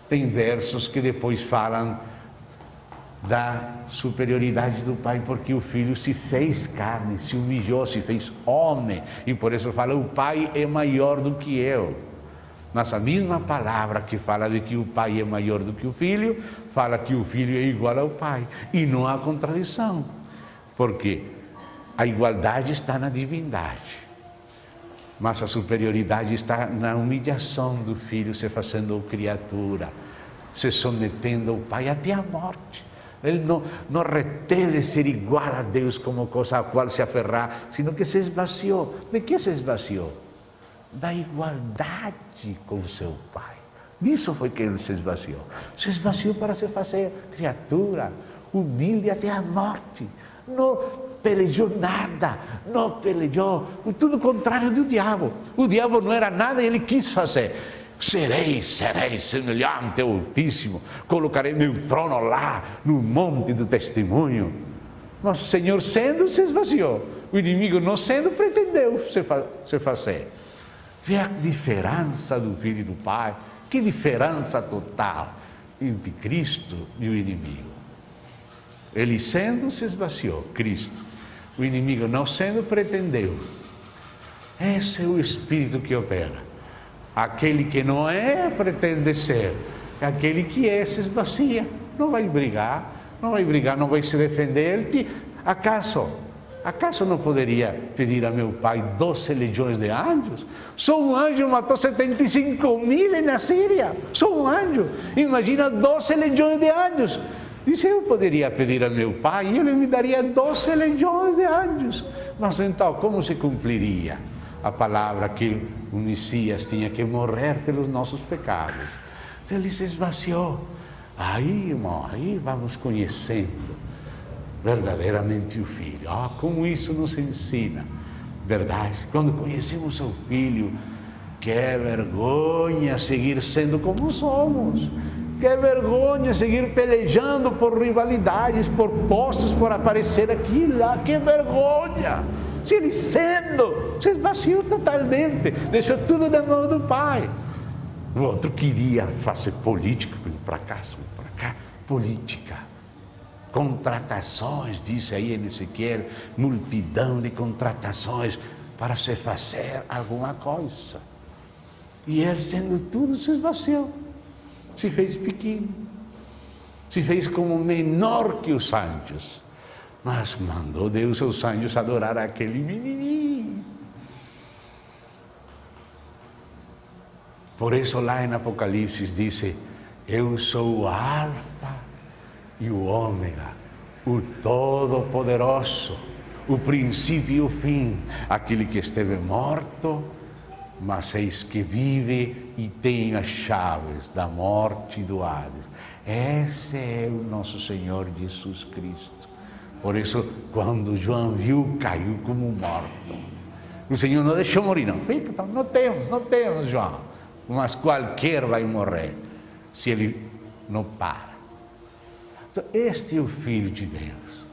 Tem versos que depois falam da superioridade do Pai, porque o Filho se fez carne, se humilhou, se fez homem, e por isso fala: o Pai é maior do que eu. Mas a mesma palavra que fala de que o Pai é maior do que o Filho, fala que o Filho é igual ao Pai, e não há contradição, porque a igualdade está na divindade, mas a superioridade está na humilhação do Filho, se fazendo criatura, se submetendo ao Pai até a morte. Ele não reteve de ser igual a Deus como coisa a qual se aferrar, sino que se esvaziou. De que se esvaziou? Da igualdade com seu Pai. Nisso foi que ele se esvaziou. Se esvaziou para se fazer criatura, humilde até a morte. Não pelejou nada, não pelejou, tudo contrário do diabo. O diabo não era nada e ele quis fazer. Serei semelhante ao Altíssimo, colocarei meu trono lá no monte do testemunho. Mas o Senhor sendo, se esvaziou. O inimigo não sendo, pretendeu se fazer. Vê a diferença do Filho e do Pai, que diferença total entre Cristo e o inimigo. Ele sendo, se esvaziou, Cristo. O inimigo não sendo, pretendeu. Esse é o Espírito que opera. Aquele que não é, pretende ser. Aquele que é, se esvazia. Não vai brigar, não vai se defender. Acaso não poderia pedir a meu Pai 12 legiões de anjos? Só um anjo matou 75.000 na Síria. Só um anjo. Imagina 12 legiões de anjos. Disse: eu poderia pedir a meu Pai e Ele me daria 12 legiões de anjos. Mas então, como se cumpriria a palavra que o Messias tinha que morrer pelos nossos pecados? Então ele se esvaziou. Aí, irmão, aí vamos conhecendo verdadeiramente o Filho. Como isso nos ensina. Verdade? Quando conhecemos o Filho, que vergonha seguir sendo como somos. Que vergonha seguir pelejando por rivalidades, por postos, por aparecer aqui e lá. Que vergonha! Se ele sendo, se esvaziou totalmente, deixou tudo na mão do Pai. O outro queria fazer política, para cá, política. Contratações, diz aí em Ezequiel, multidão de contratações para se fazer alguma coisa. E ele, sendo tudo, se esvaziou. Se fez pequeno, se fez como menor que os anjos, mas mandou Deus aos anjos adorar aquele menininho. Por isso lá em Apocalipse diz: eu sou o Alfa e o Ômega, o Todo-Poderoso, o princípio e o fim, aquele que esteve morto, mas eis que vive e tem as chaves da morte e do Hades. Esse é o nosso Senhor Jesus Cristo. Por isso, quando João viu, caiu como morto. O Senhor não deixou morrer, não. Não temos, João. Mas qualquer vai morrer, se ele não para. Então, este é o Filho de Deus.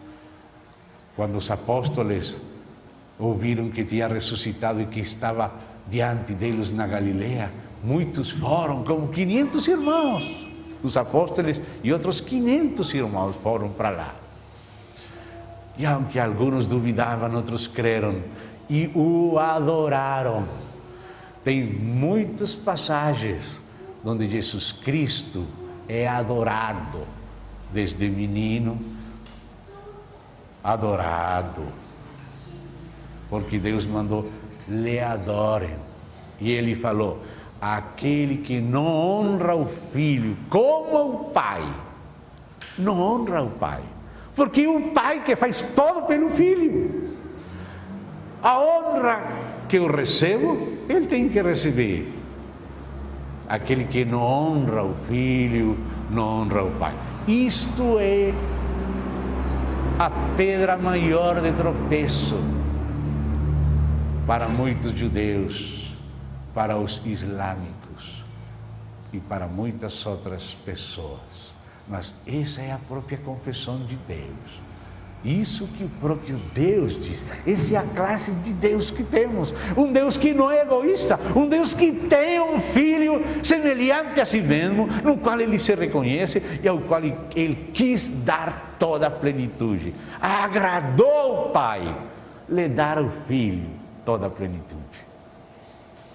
Quando os apóstolos ouviram que tinha ressuscitado e que estava diante deles na Galileia, muitos foram, como 500 irmãos. Os apóstolos e outros 500 irmãos foram para lá. E aunque alguns duvidavam, outros creram e o adoraram. Tem muitas passagens onde Jesus Cristo é adorado, desde menino, adorado, porque Deus mandou, lhe adorem. E ele falou, aquele que não honra o Filho como o Pai, não honra o Pai, porque o Pai que faz todo pelo Filho. A honra que eu recebo, ele tem que receber. Aquele que não honra o Filho, não honra o Pai. Isto é a pedra maior de tropeço para muitos judeus, para os islâmicos e para muitas outras pessoas. Mas essa é a própria confissão de Deus. Isso que o próprio Deus diz. Essa é a classe de Deus que temos. Um Deus que não é egoísta. Um Deus que tem um Filho semelhante a si mesmo, no qual ele se reconhece e ao qual ele quis dar toda a plenitude. Agradou o Pai lhe dar ao Filho toda a plenitude.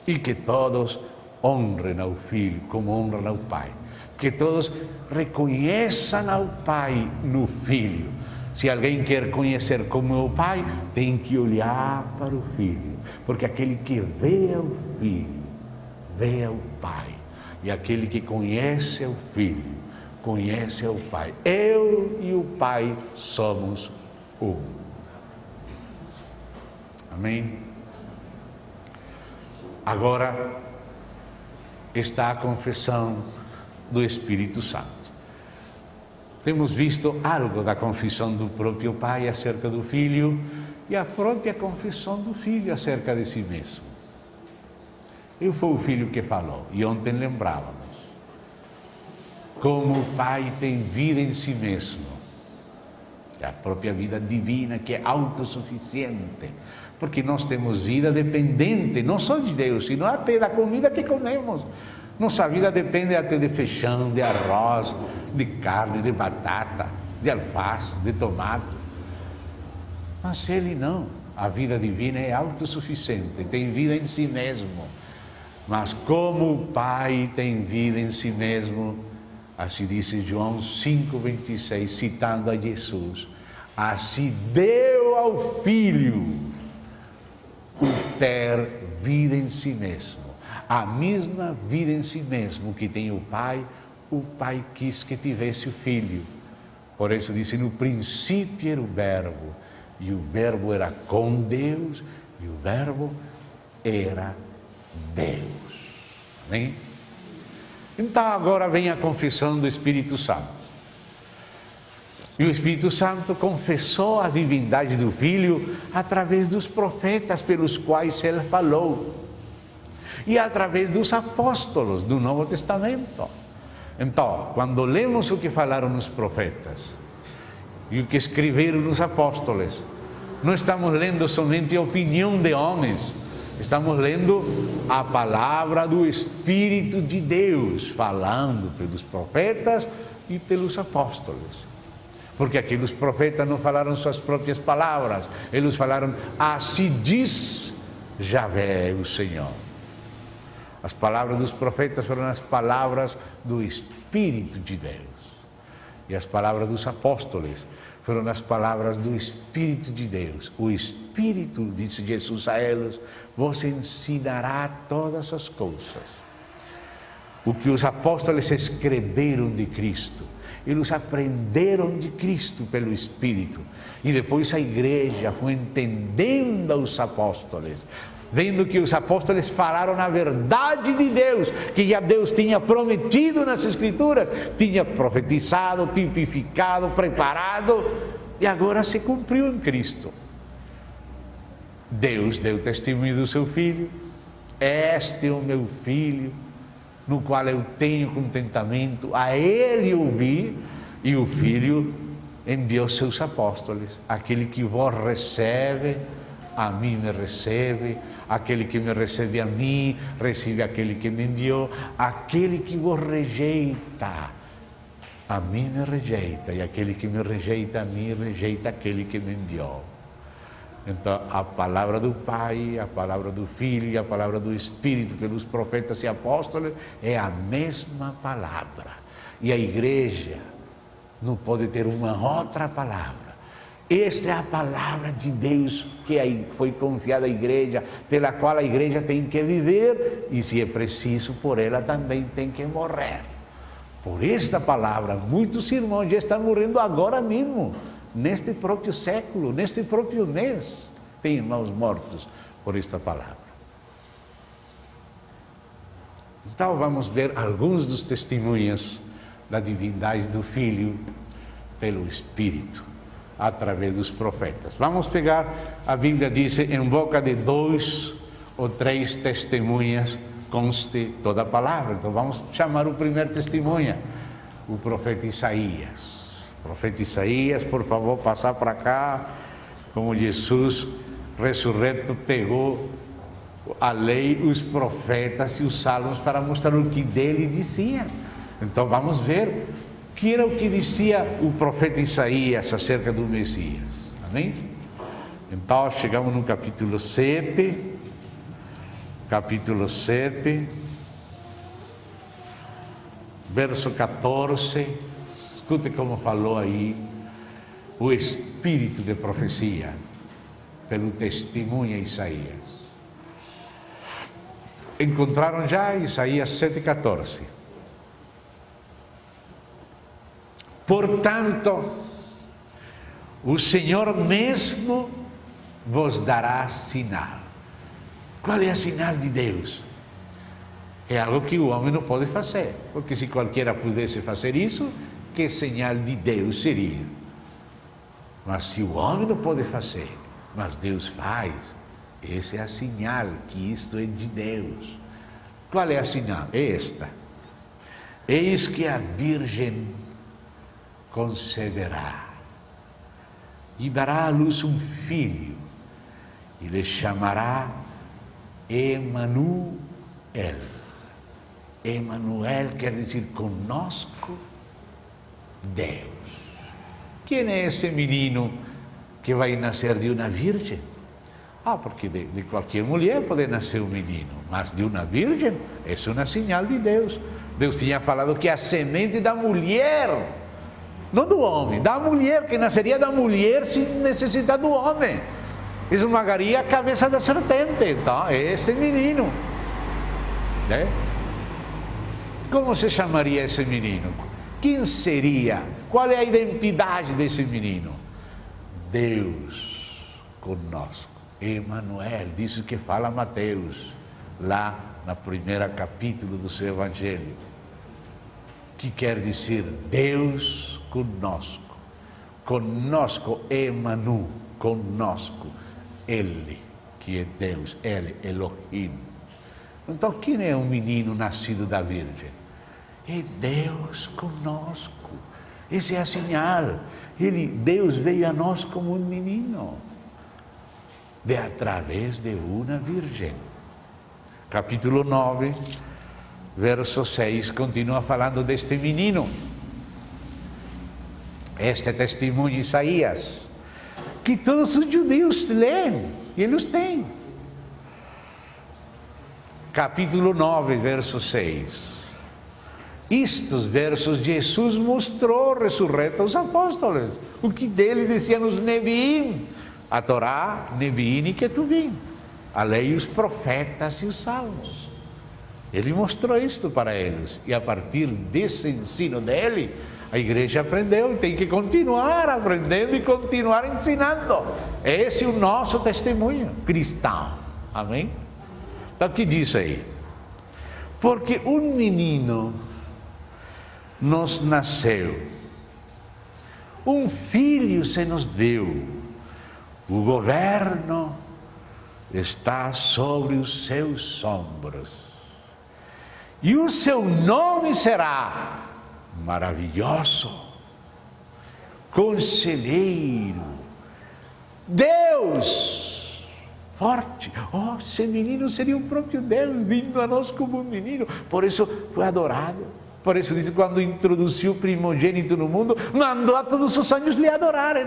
E que todos honrem ao Filho como honram ao Pai. Que todos reconheçam ao Pai no Filho. Se alguém quer conhecer como é o Pai, tem que olhar para o Filho, porque aquele que vê o Filho, vê o Pai, e aquele que conhece o Filho, conhece o Pai. Eu e o Pai somos um. Amém? Agora está a confissão do Espírito Santo. Temos visto algo da confissão do próprio Pai acerca do Filho e a própria confissão do Filho acerca de si mesmo. E foi o Filho que falou, e ontem lembrávamos, como o Pai tem vida em si mesmo, é a própria vida divina que é autossuficiente, porque nós temos vida dependente, não só de Deus, sino até da comida que comemos. Nossa vida depende até de feijão, de arroz, de carne, de batata, de alface, de tomate. Mas ele não. A vida divina é autossuficiente, tem vida em si mesmo. Mas como o Pai tem vida em si mesmo, assim disse João 5,26, citando a Jesus, assim deu ao Filho o ter vida em si mesmo. A mesma vida em si mesmo que tem o Pai quis que tivesse o Filho. Por isso disse, no princípio era o Verbo, e o Verbo era com Deus, e o Verbo era Deus. Amém? Então agora vem a confissão do Espírito Santo. E o Espírito Santo confessou a divindade do Filho através dos profetas pelos quais ele falou. E através dos apóstolos do Novo Testamento. Então, quando lemos o que falaram os profetas e o que escreveram os apóstolos, não estamos lendo somente a opinião de homens, estamos lendo a palavra do Espírito de Deus, falando pelos profetas e pelos apóstolos. Porque aqueles profetas não falaram suas próprias palavras, eles falaram, assim diz Javé, o Senhor. As palavras dos profetas foram as palavras do Espírito de Deus. E as palavras dos apóstolos foram as palavras do Espírito de Deus. O Espírito, disse Jesus a eles, vos ensinará todas as coisas. O que os apóstolos escreveram de Cristo, eles aprenderam de Cristo pelo Espírito. E depois a igreja foi entendendo os apóstolos, vendo que os apóstolos falaram a verdade de Deus, que já Deus tinha prometido nas Escrituras, tinha profetizado, tipificado, preparado, e agora se cumpriu em Cristo. Deus deu testemunho do seu Filho, este é o meu Filho, no qual eu tenho contentamento, a ele ouvi, e o Filho enviou seus apóstolos, aquele que vos recebe, a mim me recebe, aquele que me recebe a mim, recebe aquele que me enviou, aquele que vos rejeita, a mim me rejeita, e aquele que me rejeita a mim, rejeita aquele que me enviou. Então, a palavra do Pai, a palavra do Filho e a palavra do Espírito pelos profetas e apóstolos é a mesma palavra. E a igreja não pode ter uma outra palavra. Esta é a palavra de Deus que foi confiada à igreja, pela qual a igreja tem que viver e, se é preciso, por ela também tem que morrer. Por esta palavra, muitos irmãos já estão morrendo agora mesmo, neste próprio século, neste próprio mês. Tem irmãos mortos por esta palavra. Então vamos ver alguns dos testemunhos da divindade do Filho pelo Espírito, através dos profetas. Vamos pegar, a Bíblia diz, em boca de 2 ou 3 testemunhas conste toda a palavra. Então vamos chamar o primeiro testemunha, o profeta Isaías. O profeta Isaías, por favor, passar para cá, como Jesus ressurreto pegou a lei, os profetas e os salmos para mostrar o que dele dizia. Então vamos ver que era o que dizia o profeta Isaías acerca do Messias. Amém? Então chegamos no capítulo 7. Capítulo 7, verso 14. Escute como falou aí o espírito de profecia pelo testemunha Isaías. Encontraram já Isaías 7,14. Portanto, o Senhor mesmo vos dará sinal. Qual é a sinal de Deus? É algo que o homem não pode fazer, porque se qualquer pudesse fazer isso, que sinal de Deus seria? Mas se o homem não pode fazer, mas Deus faz, essa é a sinal que isto é de Deus. Qual é a sinal? É esta: eis que a Virgem conceberá e dará à luz um filho, e lhe chamará Emanuel. Emanuel quer dizer conosco Deus. Quem é esse menino que vai nascer de uma virgem? Porque de qualquer mulher pode nascer um menino, mas de uma virgem é uma sinal de Deus. Deus tinha falado que a semente da mulher, não do homem, da mulher, que nasceria da mulher sem necessidade do homem, esmagaria a cabeça da serpente. Então, é este menino. Né? Como se chamaria esse menino? Quem seria? Qual é a identidade desse menino? Deus conosco. Emanuel, disso que fala Mateus, lá no primeiro capítulo do seu Evangelho. Que quer dizer Deus conosco. Conosco, Emanu, conosco. Ele, que é Deus, Ele, Elohim. Então, quem é um menino nascido da Virgem? É Deus conosco. Essa é a sinal. Deus veio a nós como um menino, através de uma virgem. Capítulo 9, verso 6, continua falando deste menino. Este testemunho de Isaías, que todos os judeus leem, e eles têm. Capítulo 9, verso 6. Estes versos Jesus mostrou ressurreto aos apóstolos, o que dele diziam os Neviim, a Torá, Neviim e Ketuvim, a lei, os profetas e os salmos. Ele mostrou isto para eles, e a partir desse ensino dele, a igreja aprendeu e tem que continuar aprendendo e continuar ensinando. Esse é o nosso testemunho cristão. Amém? Então, o que diz aí? Porque um menino nos nasceu, um filho se nos deu, o governo está sobre os seus ombros, e o seu nome será Maravilhoso, Conselheiro, Deus forte. Oh, esse menino seria o próprio Deus, vindo a nós como um menino. Por isso foi adorado. Por isso diz, quando introduziu o primogênito no mundo, mandou a todos os anjos lhe adorarem.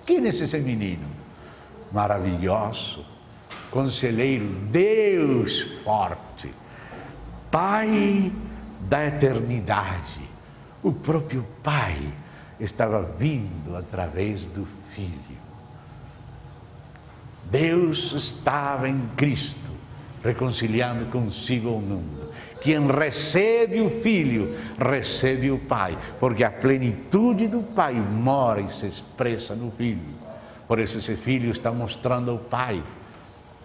Quem é esse menino? Maravilhoso, conselheiro, Deus forte, Pai da eternidade. O próprio Pai estava vindo através do Filho. Deus estava em Cristo, reconciliando consigo o mundo. Quem recebe o Filho, recebe o Pai, porque a plenitude do Pai mora e se expressa no Filho. Por isso esse Filho está mostrando ao Pai.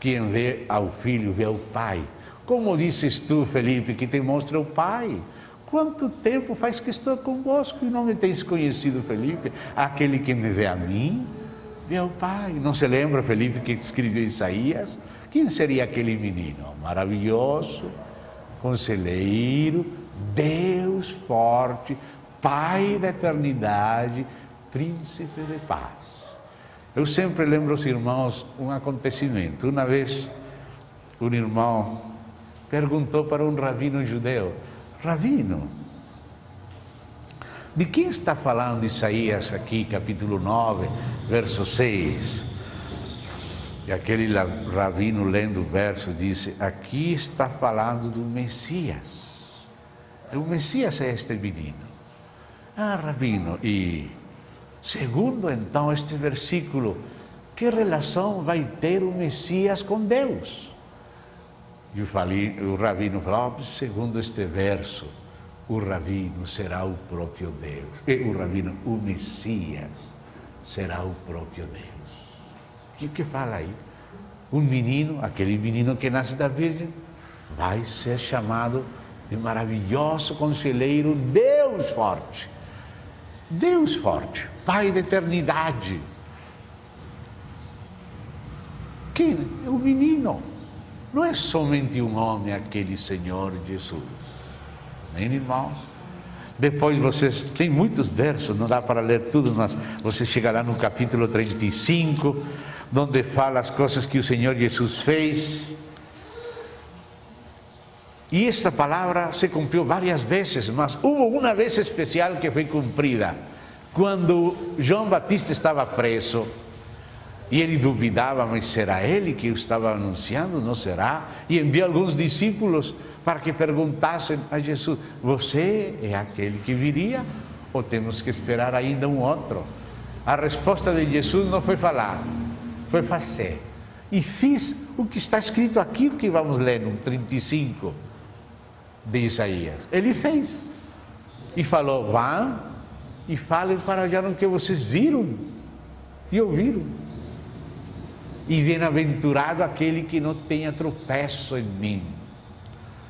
Quem vê ao Filho, vê ao Pai. Como dizes tu, Felipe, que te mostra o Pai? Quanto tempo faz que estou convosco e não me tens conhecido, Felipe? Aquele que me vê a mim, vê ao Pai. Não se lembra, Felipe, que escreveu Isaías? Quem seria aquele menino? Maravilhoso, conselheiro, Deus forte, Pai da eternidade, príncipe de paz. Eu sempre lembro aos irmãos um acontecimento. Uma vez, um irmão perguntou para um rabino judeu: Rabino, de quem está falando Isaías aqui, capítulo 9, verso 6? E aquele rabino, lendo o verso, disse: aqui está falando do Messias. O Messias é este menino. Ah, rabino, e segundo então este versículo, que relação vai ter o Messias com Deus? E o rabino falou: segundo este verso, o rabino será o próprio Deus. E o Messias será o próprio Deus. O que fala aí? Um menino, aquele menino que nasce da Virgem, vai ser chamado de maravilhoso conselheiro, Deus forte. Deus forte, Pai da eternidade. Quem? É o menino. Não é somente um homem, aquele Senhor Jesus. Nem irmãos. Depois vocês, tem muitos versos, não dá para ler tudo, mas você chega lá no capítulo 35, onde fala as coisas que o Senhor Jesus fez. E esta palavra se cumpriu várias vezes, mas houve uma vez especial que foi cumprida, quando João Batista estava preso, e ele duvidava, mas será ele que o estava anunciando? Não será? E enviou alguns discípulos para que perguntassem a Jesus: você é aquele que viria ou temos que esperar ainda um outro? A resposta de Jesus não foi falar, foi fazer. E fiz o que está escrito aqui, o que vamos ler no 35 de Isaías. Ele fez e falou: vão e falem para olhar o que vocês viram e ouviram. E bem-aventurado aquele que não tenha tropeço em mim.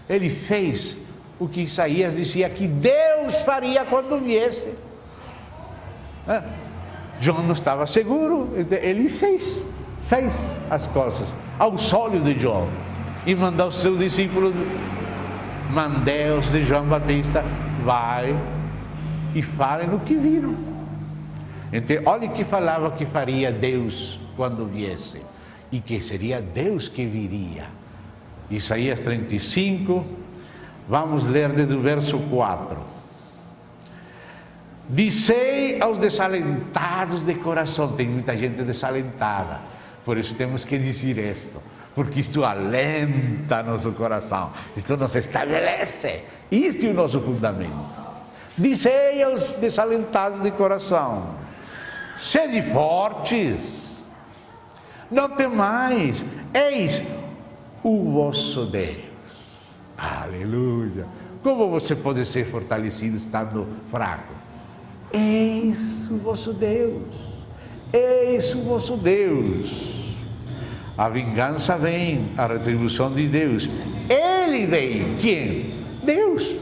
Ele fez o que Isaías dizia que Deus faria quando viesse. João não estava seguro, ele fez as coisas aos olhos de João e mandou os seus discípulos, mandei-os de João Batista, vai e falem o que viram. Então, olha que falava que faria Deus quando viesse, e que seria Deus que viria. Isaías 35, vamos ler desde o verso 4. Dizei aos desalentados de coração, tem muita gente desalentada, por isso temos que dizer isto, porque isto alenta nosso coração, isto nos estabelece, isto é o nosso fundamento. Dizei aos desalentados de coração: sede fortes, não temais, eis o vosso Deus. Aleluia! Como você pode ser fortalecido estando fraco? Eis o vosso Deus, eis o vosso Deus. A vingança vem, a retribuição de Deus. Ele vem, quem? Deus.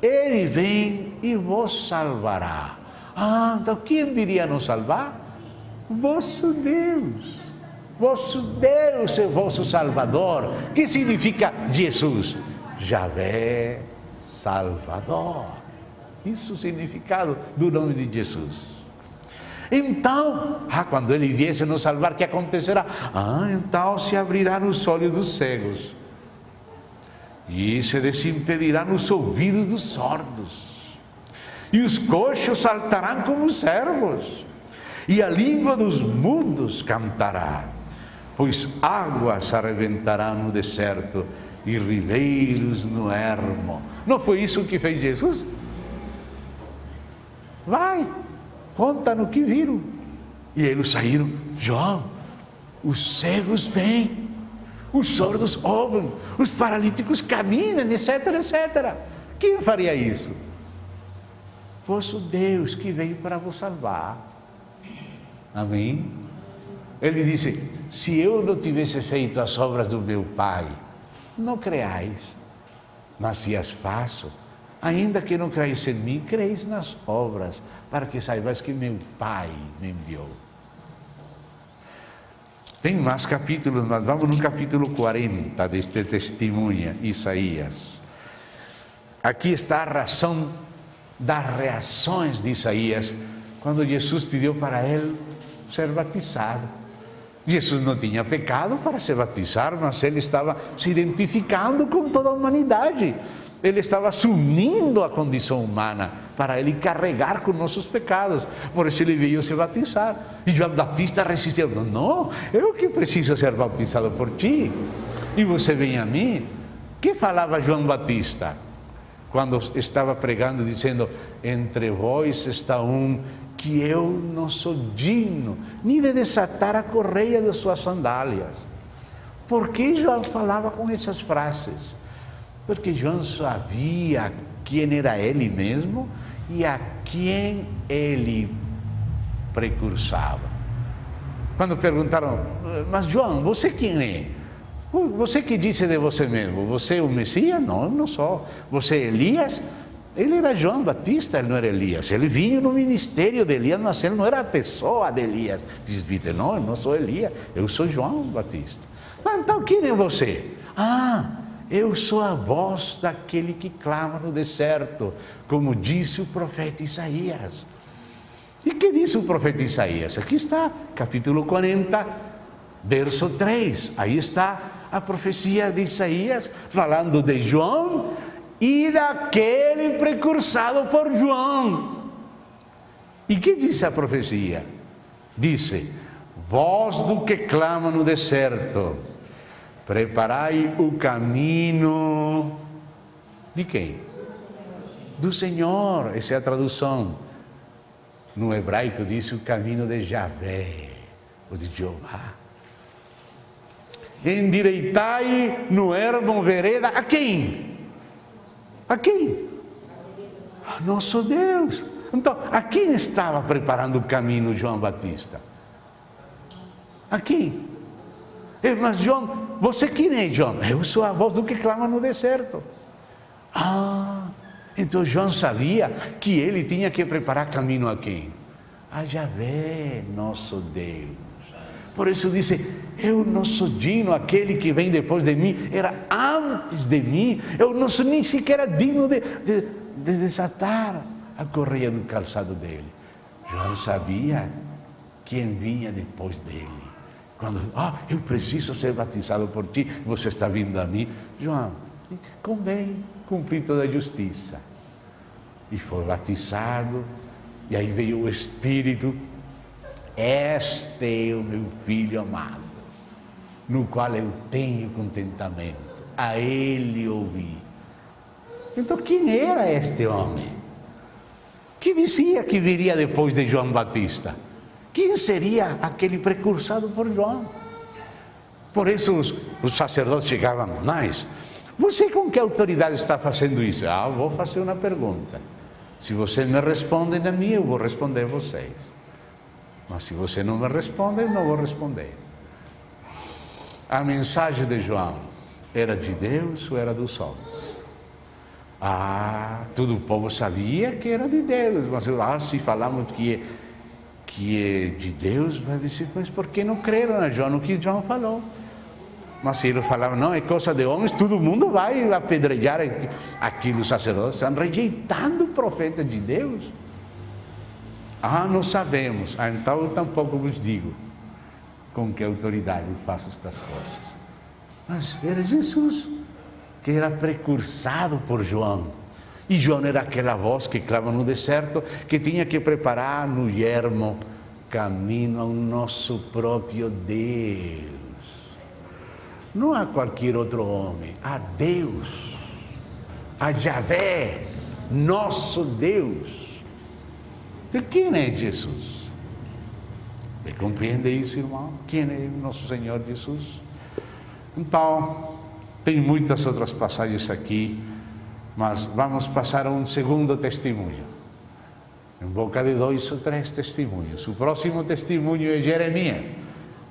Ele vem e vos salvará. Ah, então quem viria nos salvar? Vosso Deus. Vosso Deus é vosso Salvador. Que significa Jesus? Javé Salvador. Isso é o significado do nome de Jesus. Então, quando ele viesse nos salvar, o que acontecerá? Então se abrirão os olhos dos cegos e se desimpedirão os ouvidos dos sordos, e os coxos saltarão como servos, e a língua dos mudos cantará, pois águas arrebentarão no deserto e ribeiros no ermo. Não foi isso que fez Jesus? Vai, conta no que viram. E eles saíram: João, os cegos vêm, os sordos ouvem, os paralíticos caminham, etc, etc. Quem faria isso? Vosso Deus que veio para vos salvar. Amém? Ele disse: se eu não tivesse feito as obras do meu Pai, não creais, mas se as faço, ainda que não creis em mim, creis nas obras, para que saibais que meu Pai me enviou. Tem mais capítulos, mas vamos no capítulo 40 deste testemunha, Isaías. Aqui está a razão das reações de Isaías, quando Jesus pediu para ele ser batizado. Jesus não tinha pecado para se batizar, mas ele estava se identificando com toda a humanidade. Ele estava assumindo a condição humana para ele carregar com nossos pecados. Por isso ele veio se batizar. E João Batista resistiu: não, eu que preciso ser batizado por ti, e você vem a mim. O que falava João Batista quando estava pregando, dizendo: entre vós está um que eu não sou digno nem de desatar a correia de suas sandálias? Por que João falava com essas frases? Porque João sabia quem era ele mesmo e a quem ele precursava. Quando perguntaram: mas João, você quem é? Você que disse de você mesmo? Você é o Messias? Não, eu não sou. Você é Elias? Ele era João Batista, ele não era Elias. Ele vinha no ministério de Elias, mas ele não era a pessoa de Elias. Diz Peter: não, eu não sou Elias, eu sou João Batista. Mas então quem é você? Eu sou a voz daquele que clama no deserto, como disse o profeta Isaías. E que disse o profeta Isaías? Aqui está, capítulo 40, verso 3. Aí está a profecia de Isaías, falando de João e daquele precursado por João. E que disse a profecia? Disse: voz do que clama no deserto, preparai o caminho de quem? Do Senhor. Essa é a tradução. No hebraico diz o caminho de Javé, ou de Jeová. Endireitai no ermo vereda. A quem? A quem? A nosso Deus. Então, a quem estava preparando o caminho João Batista? A quem? Mas João, você quem é, João? Eu sou a voz do que clama no deserto. Então João sabia que ele tinha que preparar caminho a quem? A Javé, nosso Deus. Por isso disse: eu não sou digno, aquele que vem depois de mim era antes de mim. Eu não sou nem sequer digno de desatar a correia do calçado dele. João sabia quem vinha depois dele. Quando, eu preciso ser batizado por ti, você está vindo a mim. João, convém cumprir toda a justiça. E foi batizado, e aí veio o Espírito. Este é o meu Filho amado, no qual eu tenho contentamento. A ele ouvi. Então quem era este homem? Que dizia que viria depois de João Batista? Quem seria aquele precursado por João? Por isso os sacerdotes chegavam: mas você com que autoridade está fazendo isso? Vou fazer uma pergunta. Se você me responde a mim, eu vou responder a vocês. Mas se você não me responde, eu não vou responder. A mensagem de João era de Deus ou era dos homens? Todo o povo sabia que era de Deus. Mas se falamos que é de Deus, vai dizer: mas por que não creram a João no que João falou? Mas se ele falava: não, é coisa de homens, todo mundo vai apedrejar aquilo. Os sacerdotes estão rejeitando o profeta de Deus. Ah, não sabemos. Ah, então eu tampouco vos digo com que autoridade eu faço estas coisas. Mas era Jesus, que era precursado por João. E João era aquela voz que clama no deserto, que tinha que preparar no yermo caminho ao nosso próprio Deus. Não a qualquer outro homem, a Deus, a Javé, nosso Deus. De quem é Jesus? Você compreende isso, irmão? Quem é nosso Senhor Jesus? Então, tem muitas outras passagens aqui, mas vamos passar a um segundo testemunho. Em boca de 2 ou 3 testemunhos. O próximo testemunho é Jeremias.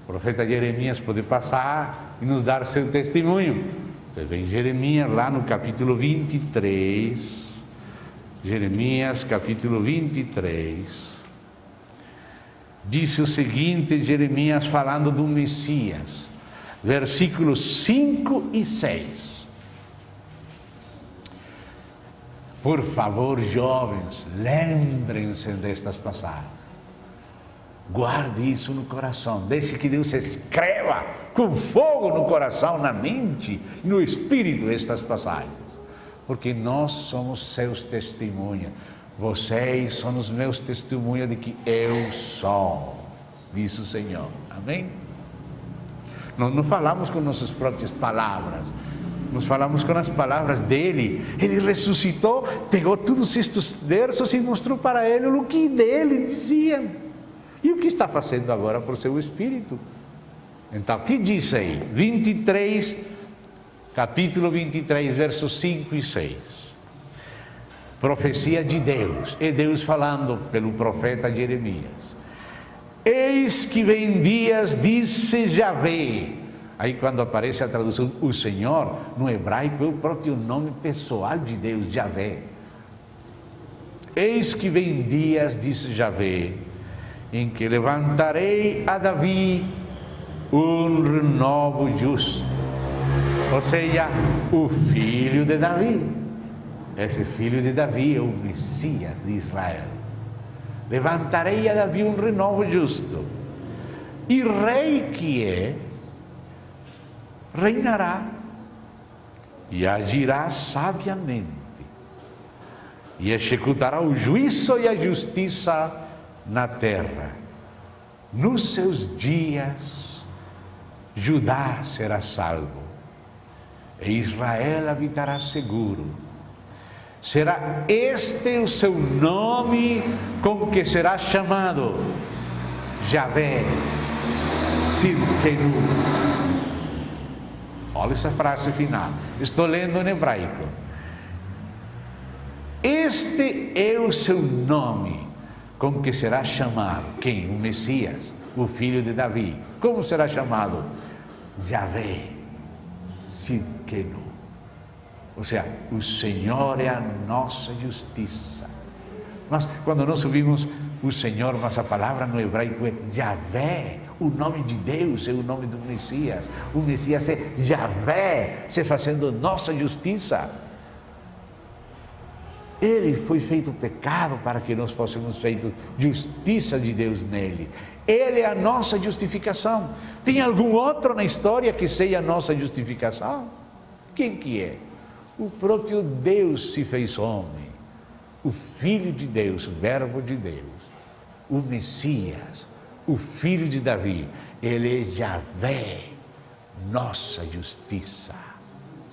O profeta Jeremias pode passar e nos dar seu testemunho. Então vem Jeremias lá no capítulo 23. Jeremias capítulo 23. Disse o seguinte, Jeremias falando do Messias. Versículos 5 e 6. Por favor, jovens, lembrem-se destas passagens. Guarde isso no coração. Deixe que Deus escreva com fogo no coração, na mente e no espírito estas passagens. Porque nós somos seus testemunhas. Vocês são os meus testemunhas de que eu sou, diz o Senhor. Amém? Nós não falamos com nossas próprias palavras. Nós falamos com as palavras dele. Ele ressuscitou, pegou todos estes versos e mostrou para ele o que dele diziam. E o que está fazendo agora por seu Espírito. Então, o que diz aí? 23, capítulo 23, versos 5 e 6. Profecia de Deus. É Deus falando pelo profeta Jeremias. Eis que vem dias, disse Javé. Aí quando aparece a tradução, o Senhor, no hebraico é o próprio nome pessoal de Deus, Javé. Eis que vem dias, disse Javé, em que levantarei a Davi um renovo justo. Ou seja, o filho de Davi. Esse filho de Davi é o Messias de Israel. Levantarei a Davi um renovo justo. E rei que é, reinará e agirá sabiamente e executará o juízo e a justiça na terra. Nos seus dias Judá será salvo e Israel habitará seguro. Será este o seu nome com que será chamado: Javé Sidkenu. Olha essa frase final. Estou lendo em hebraico. Este é o seu nome com que será chamado. Quem? O Messias, o filho de Davi. Como será chamado? Javé Sidkenu. Ou seja, o Senhor é a nossa justiça. Mas quando nós ouvimos o Senhor, mas a palavra no hebraico é Javé. O nome de Deus é o nome do Messias. O Messias é Javé, se fazendo nossa justiça. Ele foi feito pecado para que nós possamos feito justiça de Deus nele. Ele é a nossa justificação. Tem algum outro na história que seja a nossa justificação? Quem que é? O próprio Deus se fez homem. O Filho de Deus, o Verbo de Deus. O Messias, o filho de Davi. Ele é Javé, nossa justiça.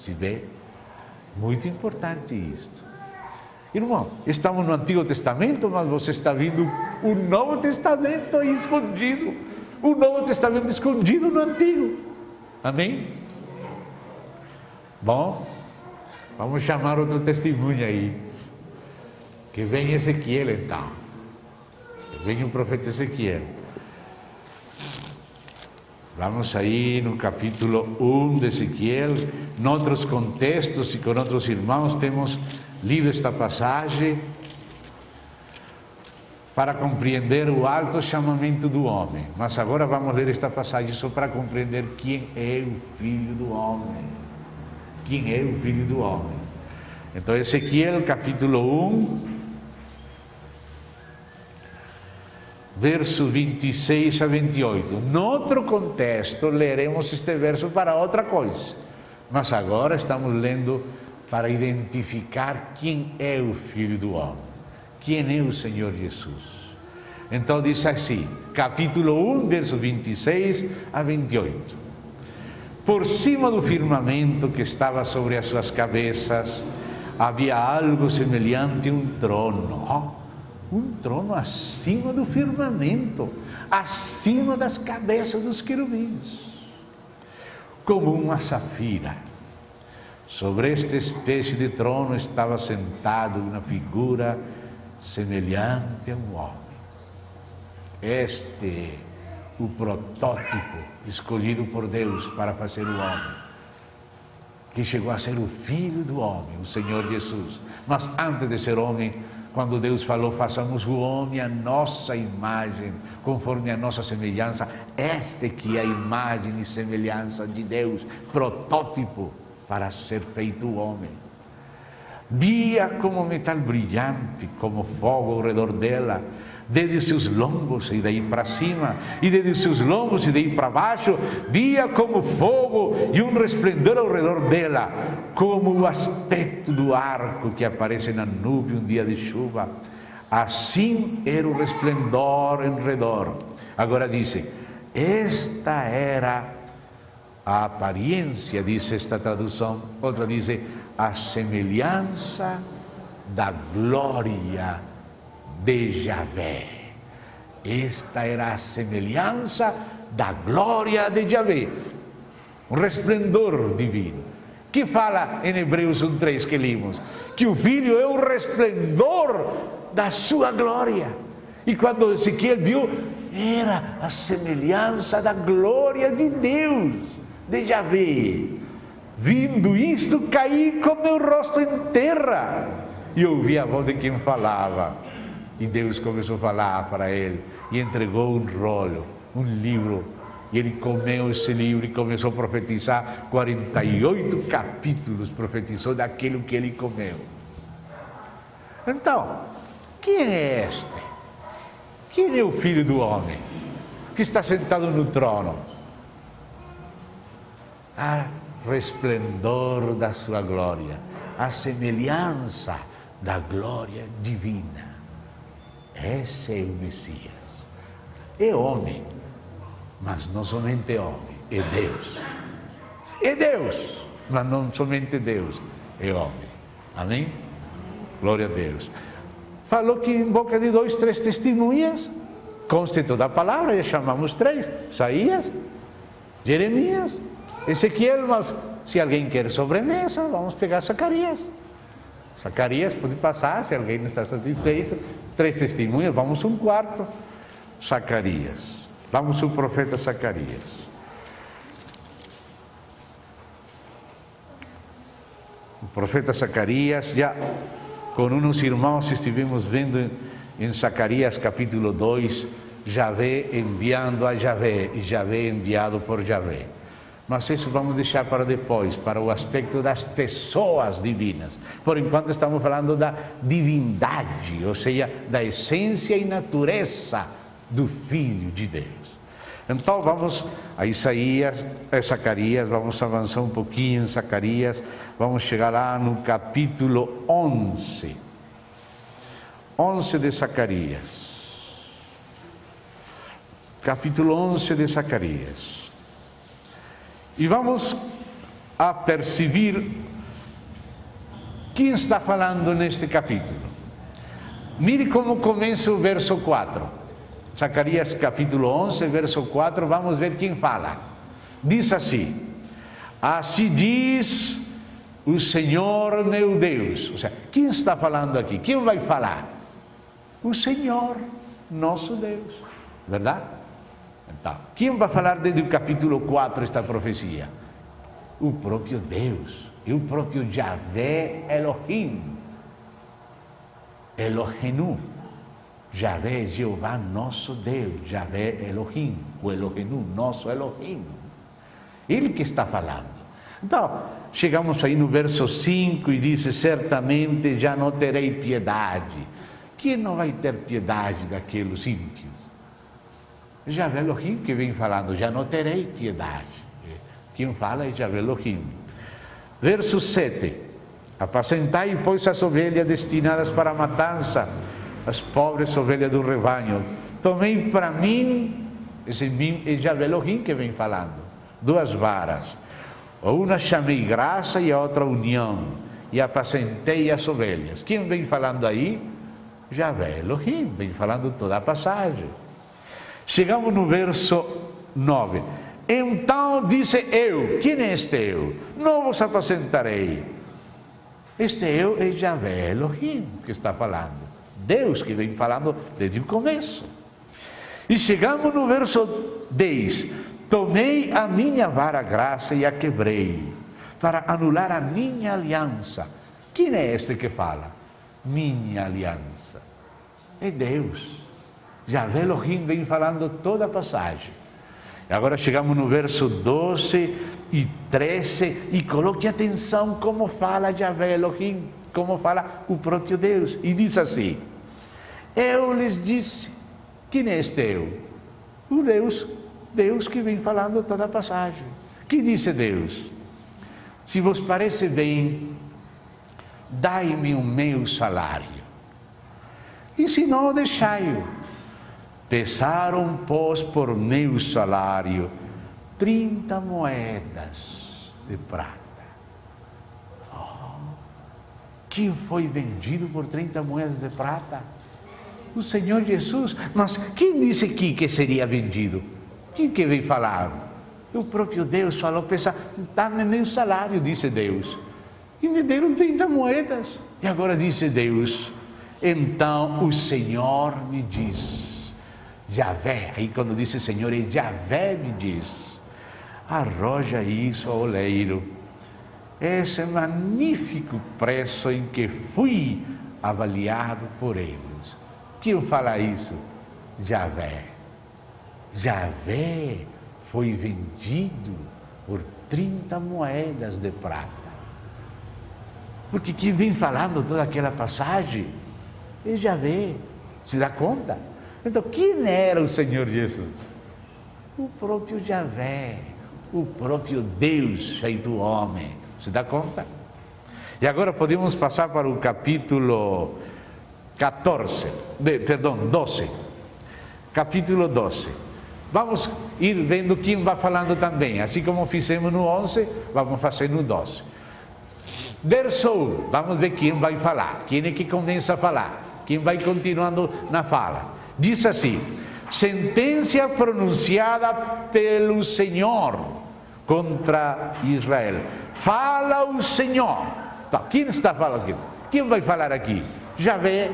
Se vê? Muito importante isto. Irmão, estamos no Antigo Testamento, mas você está vendo o Novo Testamento aí escondido. O Novo Testamento escondido no Antigo. Amém? Bom, vamos chamar outro testemunho aí. Que vem Ezequiel então. Que vem o profeta Ezequiel. Vamos aí no capítulo 1 de Ezequiel. Em outros contextos e com outros irmãos temos lido esta passagem para compreender o alto chamamento do homem. Mas agora vamos ler esta passagem só para compreender quem é o Filho do Homem. Quem é o Filho do Homem? Então, Ezequiel capítulo 1, verso 26 a 28. No outro contexto, leremos este verso para outra coisa. Mas agora estamos lendo para identificar quem é o Filho do Homem, quem é o Senhor Jesus. Então diz assim, capítulo 1, verso 26 a 28. Por cima do firmamento que estava sobre as suas cabeças, havia algo semelhante a um trono. Um trono acima do firmamento, acima das cabeças dos querubins, como uma safira. Sobre esta espécie de trono estava sentado uma figura semelhante a um homem. Este é o protótipo escolhido por Deus para fazer o homem, que chegou a ser o Filho do homem, o Senhor Jesus. Mas antes de ser homem, quando Deus falou, façamos o homem à nossa imagem, conforme a nossa semelhança, esta que é a imagem e semelhança de Deus, protótipo para ser feito o homem. Via como metal brilhante, como fogo ao redor dela, desde os seus lombos e daí para cima, e desde os seus lombos e daí para baixo, via como fogo e um resplendor ao redor dela, como o aspecto do arco que aparece na nuvem um dia de chuva. Assim era o resplendor em redor. Agora diz, esta era a aparência, diz esta tradução. Outra diz, a semelhança da glória de Javé. Esta era a semelhança da glória de Javé, um resplendor divino, que fala em Hebreus 1:3 que lemos, que o Filho é o resplendor da sua glória. E quando Ezequiel viu, era a semelhança da glória de Deus, de Javé. Vindo isto, caí com meu rosto em terra e ouvi a voz de quem falava. E Deus começou a falar para ele e entregou um rolo, um livro. E ele comeu esse livro e começou a profetizar 48 capítulos, profetizou daquilo que ele comeu. Então, quem é este? Quem é o Filho do Homem que está sentado no trono? A resplendor da sua glória, a semelhança da glória divina. Esse é o Messias. É homem, mas não somente homem, é Deus. É Deus, mas não somente Deus, é homem. Amém? Glória a Deus. Falou que em boca de 2, 3 testemunhas, consta toda a palavra, já chamamos 3, Isaías, Jeremias, Ezequiel, mas se alguém quer sobremesa, vamos pegar Zacarias. Zacarias pode passar, se alguém não está satisfeito. 3 testemunhas, vamos um quarto. Zacarias, vamos o profeta Zacarias. O profeta Zacarias, já com uns irmãos estivemos vendo em Zacarias capítulo 2, Javé enviando a Javé e Javé enviado por Javé. Mas isso vamos deixar para depois, para o aspecto das pessoas divinas. Por enquanto estamos falando da divindade, ou seja, da essência e natureza do Filho de Deus. Então vamos a Isaías, a Zacarias, vamos avançar um pouquinho em Zacarias, vamos chegar lá no capítulo 11. 11 de Zacarias. Capítulo 11 de Zacarias. E vamos a perceber quem está falando neste capítulo. Mire como começa o verso 4. Zacarias capítulo 11, verso 4, vamos ver quem fala. Diz assim: assim diz o Senhor meu Deus. Ou seja, quem está falando aqui? Quem vai falar? O Senhor, nosso Deus. Verdade? Então, quem vai falar desde o capítulo 4 esta profecia? O próprio Deus, e o próprio Javé Elohim. Elohenu. Javé, Jeová, nosso Deus. Javé Elohim, o Elohenu, nosso Elohim. Ele que está falando. Então, chegamos aí no verso 5 e diz: certamente já não terei piedade. Quem não vai ter piedade daqueles ímpios? Javé Elohim que vem falando, já não terei piedade. Quem fala é Javé Elohim. Verso 7. Apacentai, pois, as ovelhas destinadas para a matança, as pobres ovelhas do rebanho. Tomei para mim, esse mim é Javé Elohim que vem falando, 2 varas. Uma chamei graça e a outra união, e apacentei as ovelhas. Quem vem falando aí? Javé Elohim, vem falando toda a passagem. Chegamos no verso 9. Então disse eu, quem é este eu? Não vos apacentarei. Este eu é Javé Elohim que está falando. Deus que vem falando desde o começo. E chegamos no verso 10. Tomei a minha vara graça e a quebrei, para anular a minha aliança. Quem é este que fala? Minha aliança. É Deus. Javé Elohim vem falando toda a passagem. Agora chegamos no verso 12 e 13, e coloque atenção como fala Javé Elohim, como fala o próprio Deus. E diz assim: eu lhes disse, quem é este eu? O Deus que vem falando toda a passagem. Que disse Deus? Se vos parece bem, dai-me o meu salário, e se não, deixai-o. Pesaram, pois, por meu salário 30 moedas de prata. Quem foi vendido por 30 moedas de prata? O Senhor Jesus. Mas quem disse aqui que seria vendido? Quem que veio falar? O próprio Deus falou: dá-me meu salário, disse Deus. E me deram 30 moedas. E agora disse Deus: então o Senhor me diz, Javé, aí quando disse Senhor, é Javé me diz: arroja isso ao oleiro, esse magnífico preço em que fui avaliado por eles. Quem fala isso? Javé. Javé foi vendido por 30 moedas de prata. Porque quem vem falando toda aquela passagem é Javé. Se dá conta? Então, quem era o Senhor Jesus? O próprio Javé, o próprio Deus feito homem. Se dá conta? E agora podemos passar para o capítulo 12. Capítulo 12. Vamos ir vendo quem vai falando também. Assim como fizemos no 11, vamos fazer no 12. Verso 1, vamos ver quem vai falar. Quem é que começa a falar? Quem vai continuando na fala? Diz assim: sentença pronunciada pelo Senhor contra Israel. Fala o Senhor. Tá, quem está falando aqui? Quem vai falar aqui? Javé.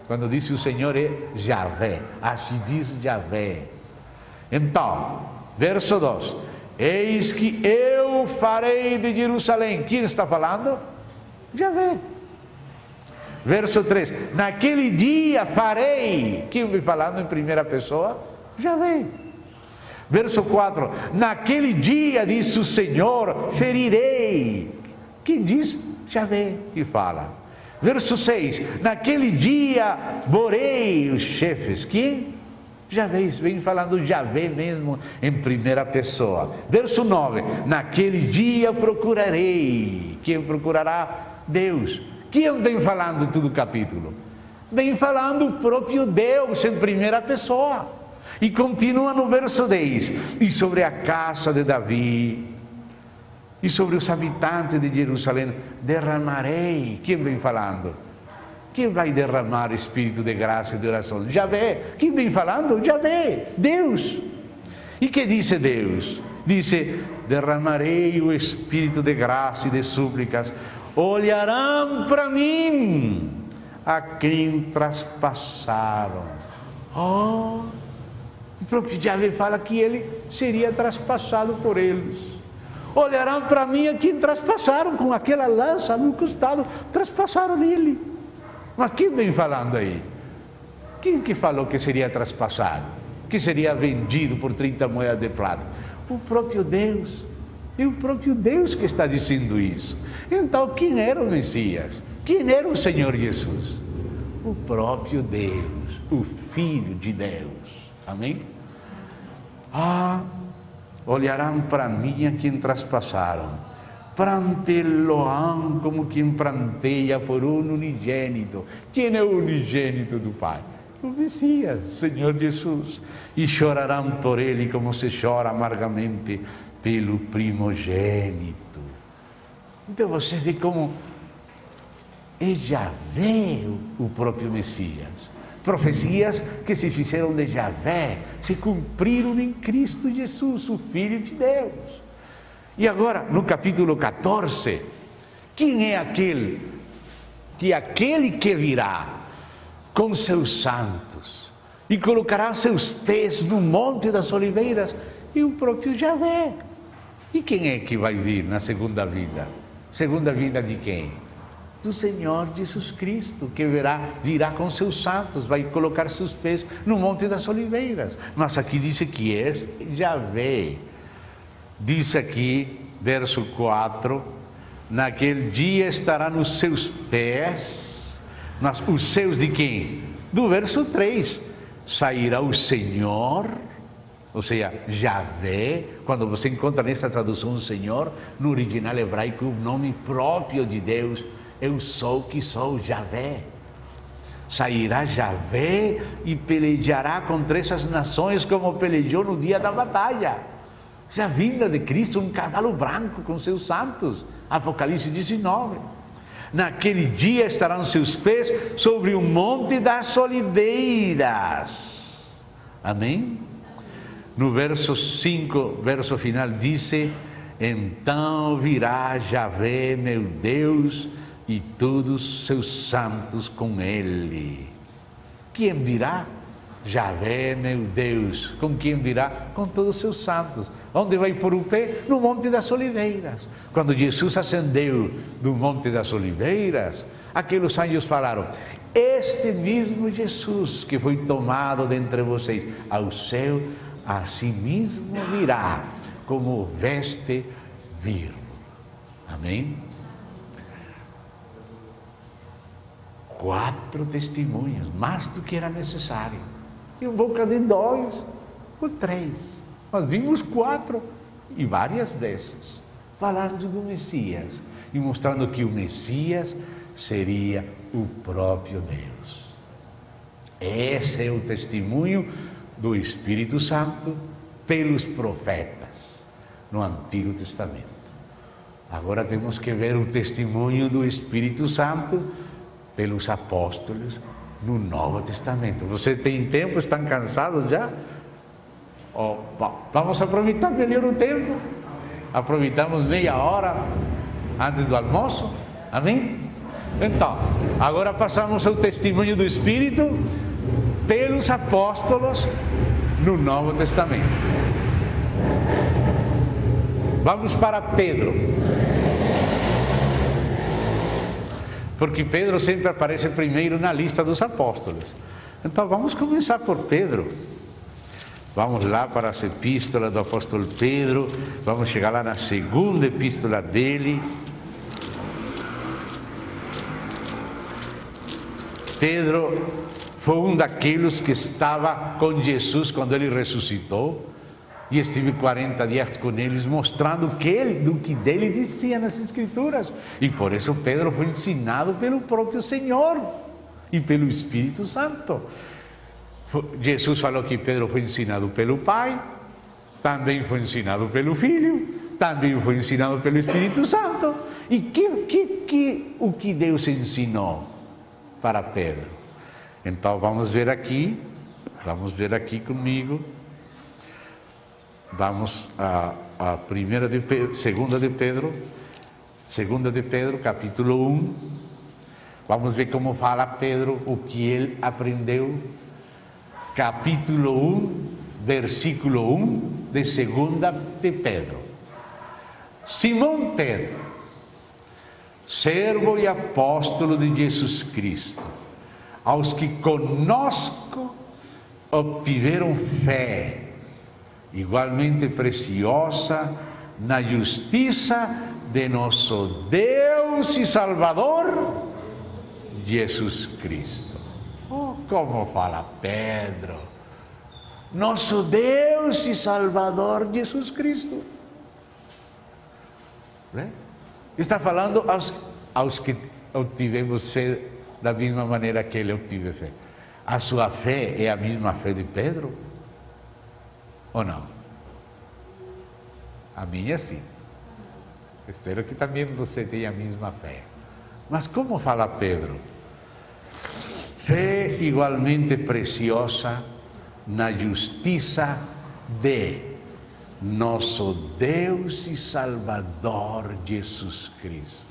Quando disse o Senhor é Javé. Assim diz Javé. Então, verso 2: eis que eu farei de Jerusalém. Quem está falando? Javé. Verso 3: naquele dia farei. Quem vai falando em primeira pessoa? Javé. Verso 4: naquele dia, diz o Senhor, ferirei. Quem diz? Javé que fala. Verso 6: naquele dia borei os chefes. Quem? Javé. Vem falando Javé mesmo em primeira pessoa. Verso 9: naquele dia procurarei. Quem procurará? Deus. Quem vem falando todo o capítulo? Vem falando o próprio Deus em primeira pessoa. E continua no verso 10: e sobre a casa de Davi e sobre os habitantes de Jerusalém derramarei. Quem vem falando? Quem vai derramar espírito de graça e de oração? Javé. Quem vem falando? Javé, Deus. E que disse Deus? Disse: derramarei o espírito de graça e de súplicas. Olharão para mim a quem traspassaram. O próprio Javé fala que ele seria traspassado por eles. Olharão para mim a quem traspassaram com aquela lança no costado, traspassaram ele. Mas quem vem falando aí? Quem que falou que seria traspassado? Que seria vendido por 30 moedas de prata? O próprio Deus. É o próprio Deus que está dizendo isso. Então, quem era o Messias? Quem era o Senhor Jesus? O próprio Deus, o Filho de Deus. Amém? olharão para mim a quem traspassaram, pranteloão como quem pranteia por um unigênito. Quem é o unigênito do Pai? O Messias, Senhor Jesus. E chorarão por ele como se chora amargamente pelo primogênito. Então você vê como é Javé o próprio Messias. Profecias que se fizeram de Javé se cumpriram em Cristo Jesus, o Filho de Deus. E agora, no capítulo 14, quem é aquele que virá com seus santos e colocará seus pés no Monte das Oliveiras? E o próprio Javé. E quem é que vai vir na segunda vinda? Segunda vinda de quem? Do Senhor Jesus Cristo, que virá com seus santos, vai colocar seus pés no Monte das Oliveiras. Mas aqui diz que é Javé. Diz aqui, verso 4, naquele dia estará nos seus pés, os seus de quem? Do verso 3, sairá o Senhor, ou seja, Javé. Quando você encontra nessa tradução o Senhor, no original hebraico, o nome próprio de Deus, eu sou que sou, Javé. Sairá Javé e pelejará contra essas nações como pelejou no dia da batalha. Essa é a vinda de Cristo, um cavalo branco com seus santos. Apocalipse 19. Naquele dia estarão seus pés sobre o Monte das Oliveiras. Amém? No verso 5, verso final, diz: então virá Javé, meu Deus, e todos seus santos com ele. Quem virá? Javé, meu Deus. Com quem virá? Com todos os seus santos. Onde vai pôr o pé? No Monte das Oliveiras. Quando Jesus ascendeu do Monte das Oliveiras, aqueles anjos falaram: este mesmo Jesus que foi tomado dentre vocês ao céu, a si mesmo virá como veste vir. Amém? 4 testemunhas, mais do que era necessário. Em boca de 2 ou 3. Nós vimos 4 e várias vezes falando do Messias e mostrando que o Messias seria o próprio Deus. Esse é o testemunho do Espírito Santo pelos profetas no Antigo Testamento. Agora temos que ver o testemunho do Espírito Santo pelos apóstolos no Novo Testamento. Você tem tempo? Estão cansados já? Vamos aproveitar melhor o tempo. Aproveitamos meia hora antes do almoço. Amém? Então, agora passamos ao testemunho do Espírito pelos apóstolos no Novo Testamento. Vamos para Pedro. Porque Pedro sempre aparece primeiro na lista dos apóstolos. Então vamos começar por Pedro. Vamos lá para as epístolas do apóstolo Pedro. Vamos chegar lá na segunda epístola dele. Pedro foi um daqueles que estava com Jesus quando ele ressuscitou. E estive 40 dias com eles, mostrando do que dele dizia nas Escrituras. E por isso Pedro foi ensinado pelo próprio Senhor e pelo Espírito Santo. Jesus falou que Pedro foi ensinado pelo Pai, também foi ensinado pelo Filho, também foi ensinado pelo Espírito Santo. E o que Deus ensinou para Pedro? Então vamos ver aqui comigo. Vamos a segunda de Pedro, capítulo 1. Vamos ver como fala Pedro, o que ele aprendeu. Capítulo 1, versículo 1 de segunda de Pedro. Simão Pedro, servo e apóstolo de Jesus Cristo, aos que conosco obtiveram fé igualmente preciosa na justiça de nosso Deus e Salvador Jesus Cristo. Oh, como fala Pedro! nosso Deus e Salvador Jesus Cristo. Né? Está falando aos que obtivemos fé da mesma maneira que ele obtive fé. A sua fé é a mesma fé de Pedro? Ou não? A minha sim. Espero que também você tenha a mesma fé. Mas como fala Pedro? Fé igualmente preciosa na justiça de nosso Deus e Salvador Jesus Cristo.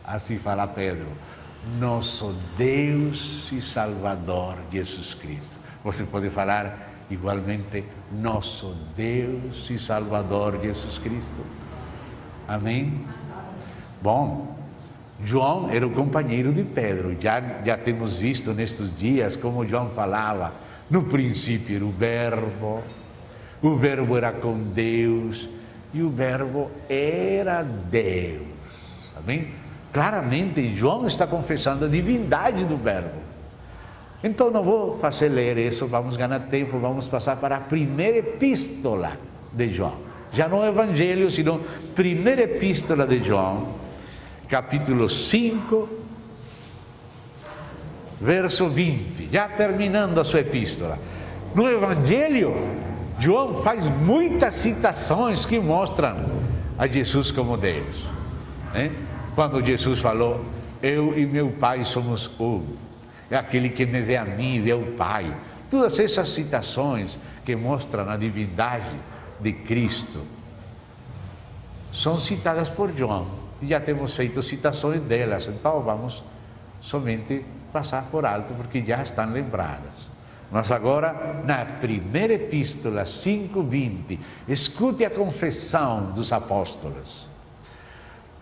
Assim fala Pedro, nosso Deus e Salvador Jesus Cristo. Você pode falar igualmente, nosso Deus e Salvador Jesus Cristo. Amém? Bom, João era o companheiro de Pedro. Já temos visto nestes dias como João falava. No princípio era o verbo era com Deus e o verbo era Deus. Amém? Claramente João está confessando a divindade do verbo. Então não vou fazer ler isso, vamos ganhar tempo, vamos passar para a primeira epístola de João. Já não é Evangelho, sino primeira epístola de João, capítulo 5, verso 20, já terminando a sua epístola. No Evangelho, João faz muitas citações que mostram a Jesus como Deus. Né? Quando Jesus falou, eu e meu Pai somos um. É aquele que me vê a mim, vê o Pai. Todas essas citações que mostram a divindade de Cristo são citadas por João. E já temos feito citações delas, então vamos somente passar por alto, porque já estão lembradas. Mas agora, na primeira epístola, 5:20, escute a confissão dos apóstolos.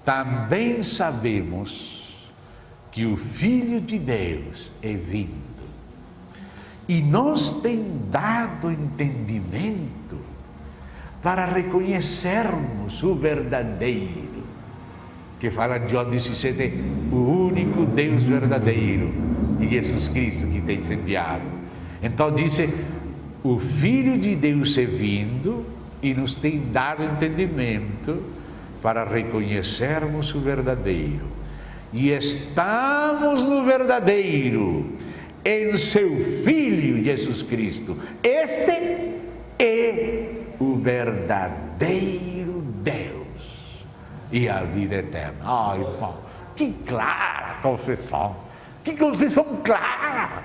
Também sabemos que o Filho de Deus é vindo e nos tem dado entendimento para reconhecermos o verdadeiro, que fala em João 17, o único Deus verdadeiro e Jesus Cristo que tem enviado. Então diz, o Filho de Deus é vindo e nos tem dado entendimento para reconhecermos o verdadeiro. E estamos no verdadeiro, em seu Filho Jesus Cristo. Este é o verdadeiro Deus e a vida eterna. Ai, irmão, que clara confissão! Que confissão clara!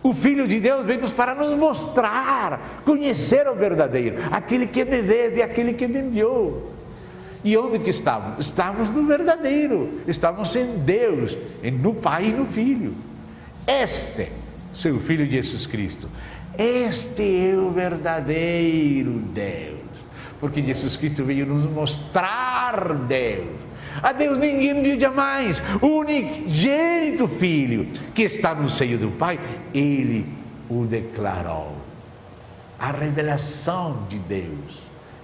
O Filho de Deus veio para nos mostrar, conhecer o verdadeiro, aquele que me vê, aquele que me enviou. E onde que estamos? Estamos no verdadeiro, estamos em Deus, no Pai e no Filho. Este, seu Filho Jesus Cristo, este é o verdadeiro Deus, porque Jesus Cristo veio nos mostrar Deus. A Deus ninguém viu jamais, o unigênito Filho que está no seio do Pai, Ele o declarou. A revelação de Deus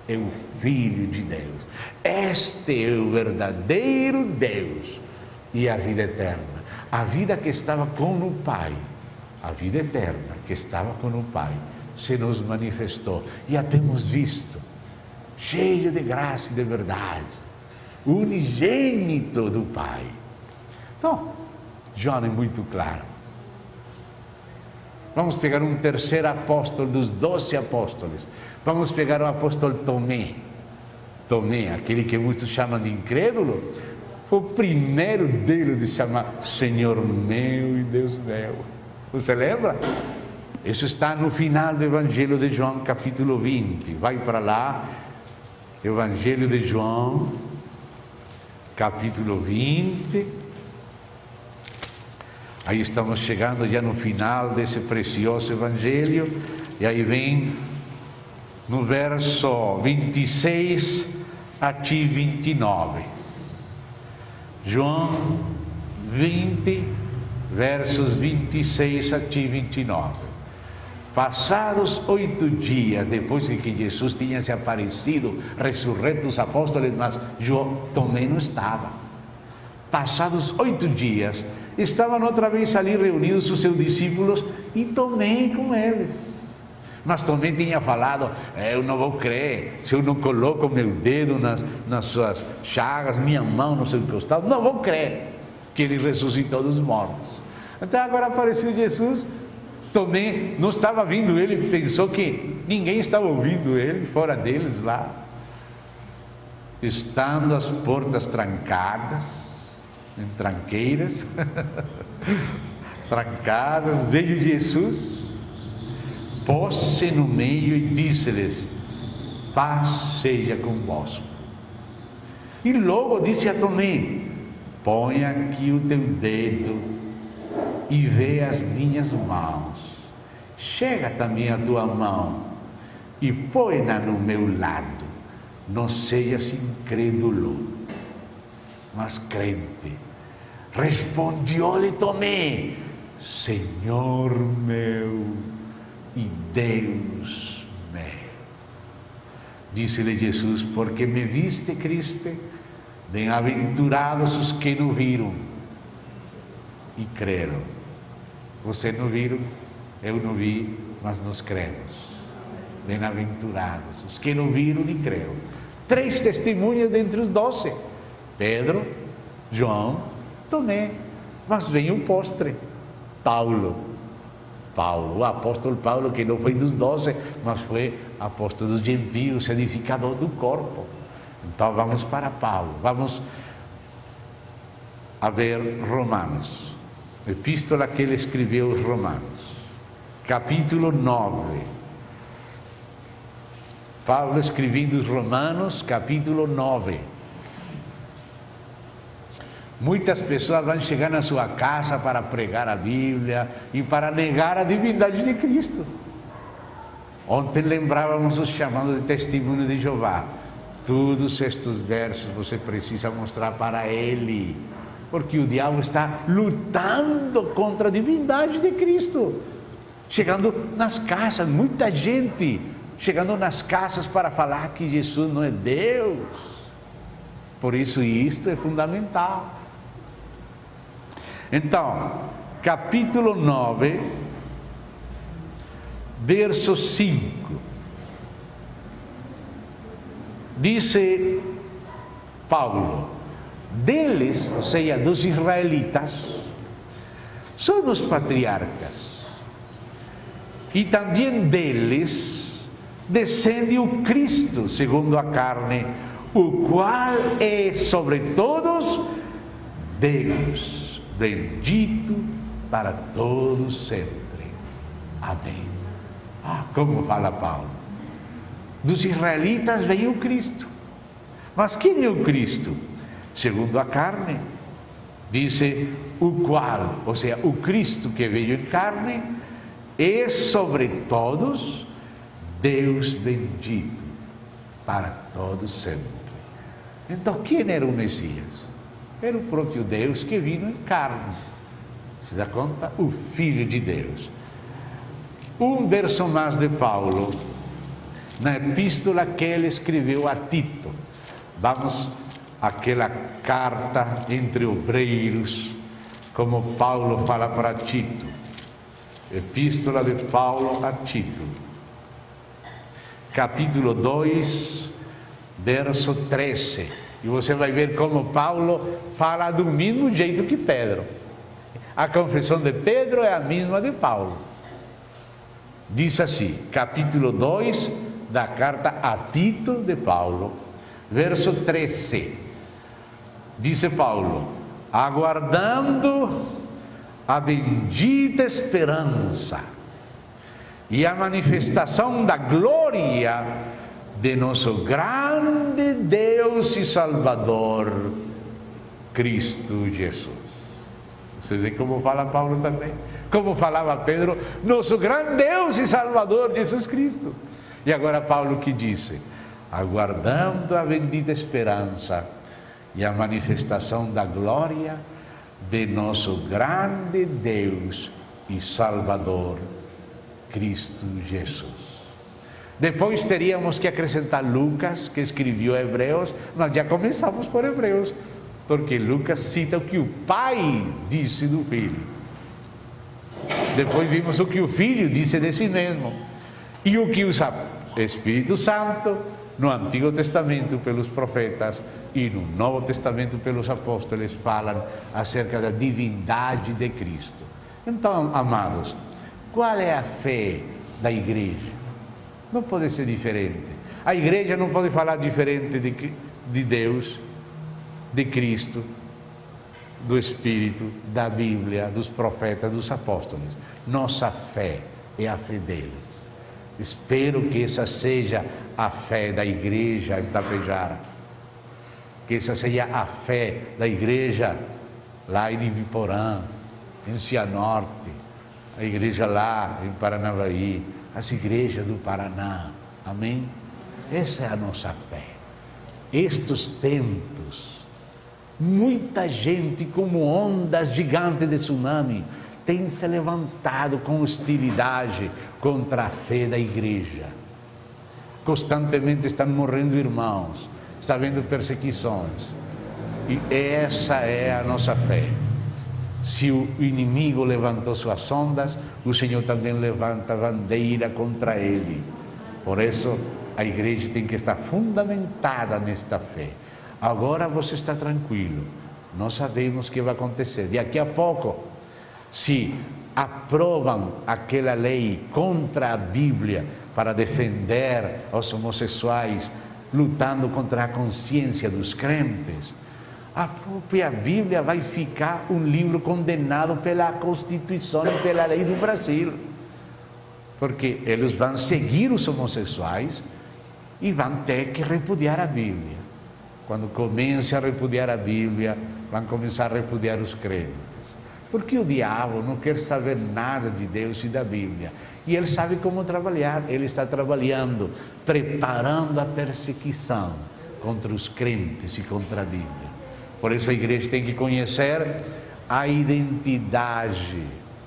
é o Filho de Deus. Este é o verdadeiro Deus e a vida eterna. A vida que estava com o Pai, a vida eterna que estava com o Pai, se nos manifestou. E a temos visto, cheio de graça e de verdade, unigênito do Pai. Então, João é muito claro. Vamos pegar um terceiro apóstolo dos 12 apóstolos. Vamos pegar o apóstolo Tomé. Tomé, aquele que muitos chamam de incrédulo, foi o primeiro dele de chamar Senhor meu e Deus meu. Você lembra? Isso está no final do Evangelho de João, capítulo 20. Vai para lá, Evangelho de João, capítulo 20. Aí estamos chegando já no final desse precioso Evangelho. E aí vem no verso 26 até 29. João 20, versos 26 até 29. Passados 8 dias, depois que Jesus tinha se aparecido, ressurreto os apóstolos, mas João também não estava. Passados 8 dias, estavam outra vez ali reunidos os seus discípulos e Tomé com eles. Mas Tomé tinha falado, eu não vou crer, se eu não coloco meu dedo nas suas chagas, minha mão no seu costado, não vou crer que ele ressuscitou dos mortos. Então agora apareceu Jesus, Tomé não estava vindo ele, pensou que ninguém estava ouvindo ele, fora deles lá. Estando as portas trancadas, em tranqueiras, trancadas, veio Jesus, pôs-se no meio e disse-lhes: paz seja convosco. E logo disse a Tomé: põe aqui o teu dedo e vê as minhas mãos. Chega também a tua mão e põe-na no meu lado. Não sejas incrédulo, mas crente. Respondeu-lhe Tomé: Senhor meu e Deus meu. Disse-lhe Jesus: porque me viste, Cristo, bem-aventurados os que não viram e creram. Você não viram, eu não vi, mas nós cremos. Bem-aventurados os que não viram e creram. 3 testemunhas dentre os 12: Pedro, João, Tomé. Mas vem o postre, Paulo, o apóstolo Paulo, que não foi dos 12, mas foi apóstolo dos gentios, edificador do corpo. Então vamos para Paulo, vamos a ver Romanos, epístola que ele escreveu aos Romanos, capítulo 9. Paulo escrevendo os Romanos, capítulo 9. Muitas pessoas vão chegar na sua casa para pregar a Bíblia e para negar a divindade de Cristo. Ontem lembrávamos os chamados de testemunho de Jeová. Todos estes versos você precisa mostrar para ele, porque o diabo está lutando contra a divindade de Cristo. Chegando nas casas, muita gente chegando nas casas para falar que Jesus não é Deus. Por isso isto é fundamental. Então, capítulo 9, verso 5. Disse Paulo: deles, ou seja, dos israelitas, são os patriarcas, e também deles descende o Cristo, segundo a carne, o qual é sobre todos Deus, bendito para todos sempre. Amém. Como fala Paulo? Dos israelitas veio o Cristo. Mas quem é o Cristo? Segundo a carne, dice o qual, ou seja, o Cristo que veio em carne, é sobre todos Deus bendito para todos sempre. Então, quem era o Messias? Era o próprio Deus que veio em carne. Se dá conta? O Filho de Deus. Um verso mais de Paulo, na epístola que ele escreveu a Tito. Vamos àquela carta entre obreiros, como Paulo fala para Tito. Epístola de Paulo a Tito, capítulo 2, verso 13. E você vai ver como Paulo fala do mesmo jeito que Pedro. A confissão de Pedro é a mesma de Paulo. Diz assim, capítulo 2 da carta a Tito de Paulo, verso 13. Disse Paulo: aguardando a bendita esperança e a manifestação da glória de nosso grande Deus e Salvador, Cristo Jesus. Você vê como fala Paulo também? Como falava Pedro, nosso grande Deus e Salvador, Jesus Cristo. E agora Paulo que disse: aguardando a bendita esperança e a manifestação da glória de nosso grande Deus e Salvador, Cristo Jesus. Depois teríamos que acrescentar Lucas, que escreveu Hebreus. Nós já começamos por Hebreus, porque Lucas cita o que o Pai disse do Filho. Depois vimos o que o Filho disse de si mesmo. E o que o Espírito Santo, no Antigo Testamento pelos profetas e no Novo Testamento pelos apóstolos, falam acerca da divindade de Cristo. Então, amados, qual é a fé da igreja? Não pode ser diferente. A igreja não pode falar diferente de Deus, de Cristo, do Espírito, da Bíblia, dos profetas, dos apóstolos. Nossa fé é a fé deles. Espero que essa seja a fé da igreja em Tapejara, que essa seja a fé da igreja lá em Ibiporã, em Cianorte, a igreja lá em Paranavaí, as igrejas do Paraná. Amém? Essa é a nossa fé. Estes tempos, muita gente, como ondas gigantes de tsunami, tem se levantado com hostilidade contra a fé da igreja. Constantemente estão morrendo irmãos, está havendo perseguições. E essa é a nossa fé. Se o inimigo levantou suas ondas, o Senhor também levanta a bandeira contra ele. Por isso, a igreja tem que estar fundamentada nesta fé. Agora você está tranquilo, nós sabemos o que vai acontecer. Daqui a pouco, se aprovam aquela lei contra a Bíblia para defender os homossexuais, lutando contra a consciência dos crentes, a própria Bíblia vai ficar um livro condenado pela Constituição e pela lei do Brasil. Porque eles vão seguir os homossexuais e vão ter que repudiar a Bíblia. Quando comece a repudiar a Bíblia, vão começar a repudiar os crentes. Porque o diabo não quer saber nada de Deus e da Bíblia. E ele sabe como trabalhar. Ele está trabalhando, preparando a perseguição contra os crentes e contra a Bíblia. Por isso a igreja tem que conhecer a identidade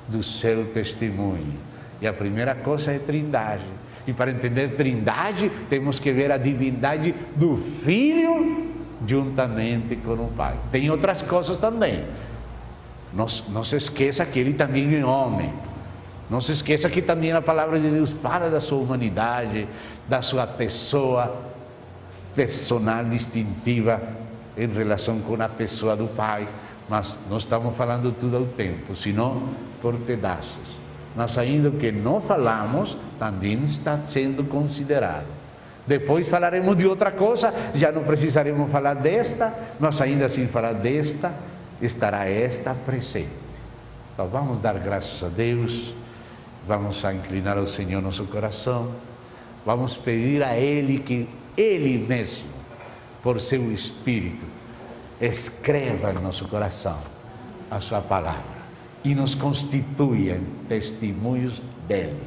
do seu testemunho. E a primeira coisa é trindade. E para entender trindade, temos que ver a divindade do Filho juntamente com o Pai. Tem outras coisas também. Não se esqueça que ele também é homem. Não se esqueça que também a palavra de Deus fala da sua humanidade, da sua pessoa personal, distintiva em relação com a pessoa do Pai. Mas não estamos falando tudo ao tempo, senão por pedaços. Mas ainda o que não falamos também está sendo considerado. Depois falaremos de outra coisa, já não precisaremos falar desta, mas ainda assim falar desta, estará esta presente. Então vamos dar graças a Deus, vamos a inclinar ao Senhor nosso coração, vamos pedir a Ele que Ele mesmo, por seu Espírito, escreva em nosso coração a sua palavra e nos constitui em testemunhos dele.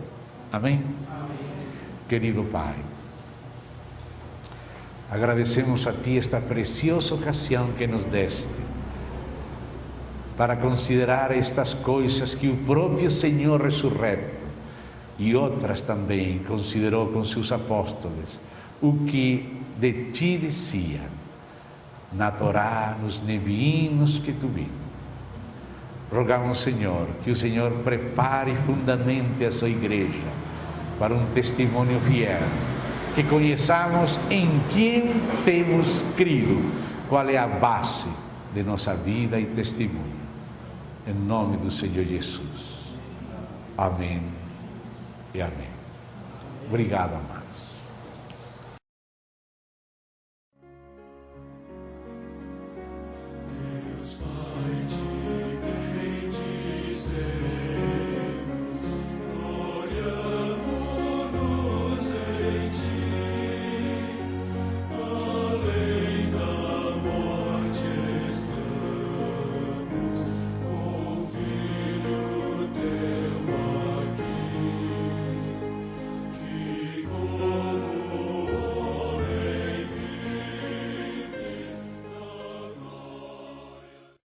Amém? Amém? Querido Pai, agradecemos a Ti esta preciosa ocasião que nos deste para considerar estas coisas que o próprio Senhor ressurreto e outras também considerou com seus apóstolos, o que de Ti dizia na Torá, nos nevinos que Tu vimos. Rogamos, Senhor, que o Senhor prepare e fundamente a sua igreja para um testemunho fiel, que conheçamos em quem temos crido, qual é a base de nossa vida e testemunho. Em nome do Senhor Jesus. Amém e amém. Obrigado, amado.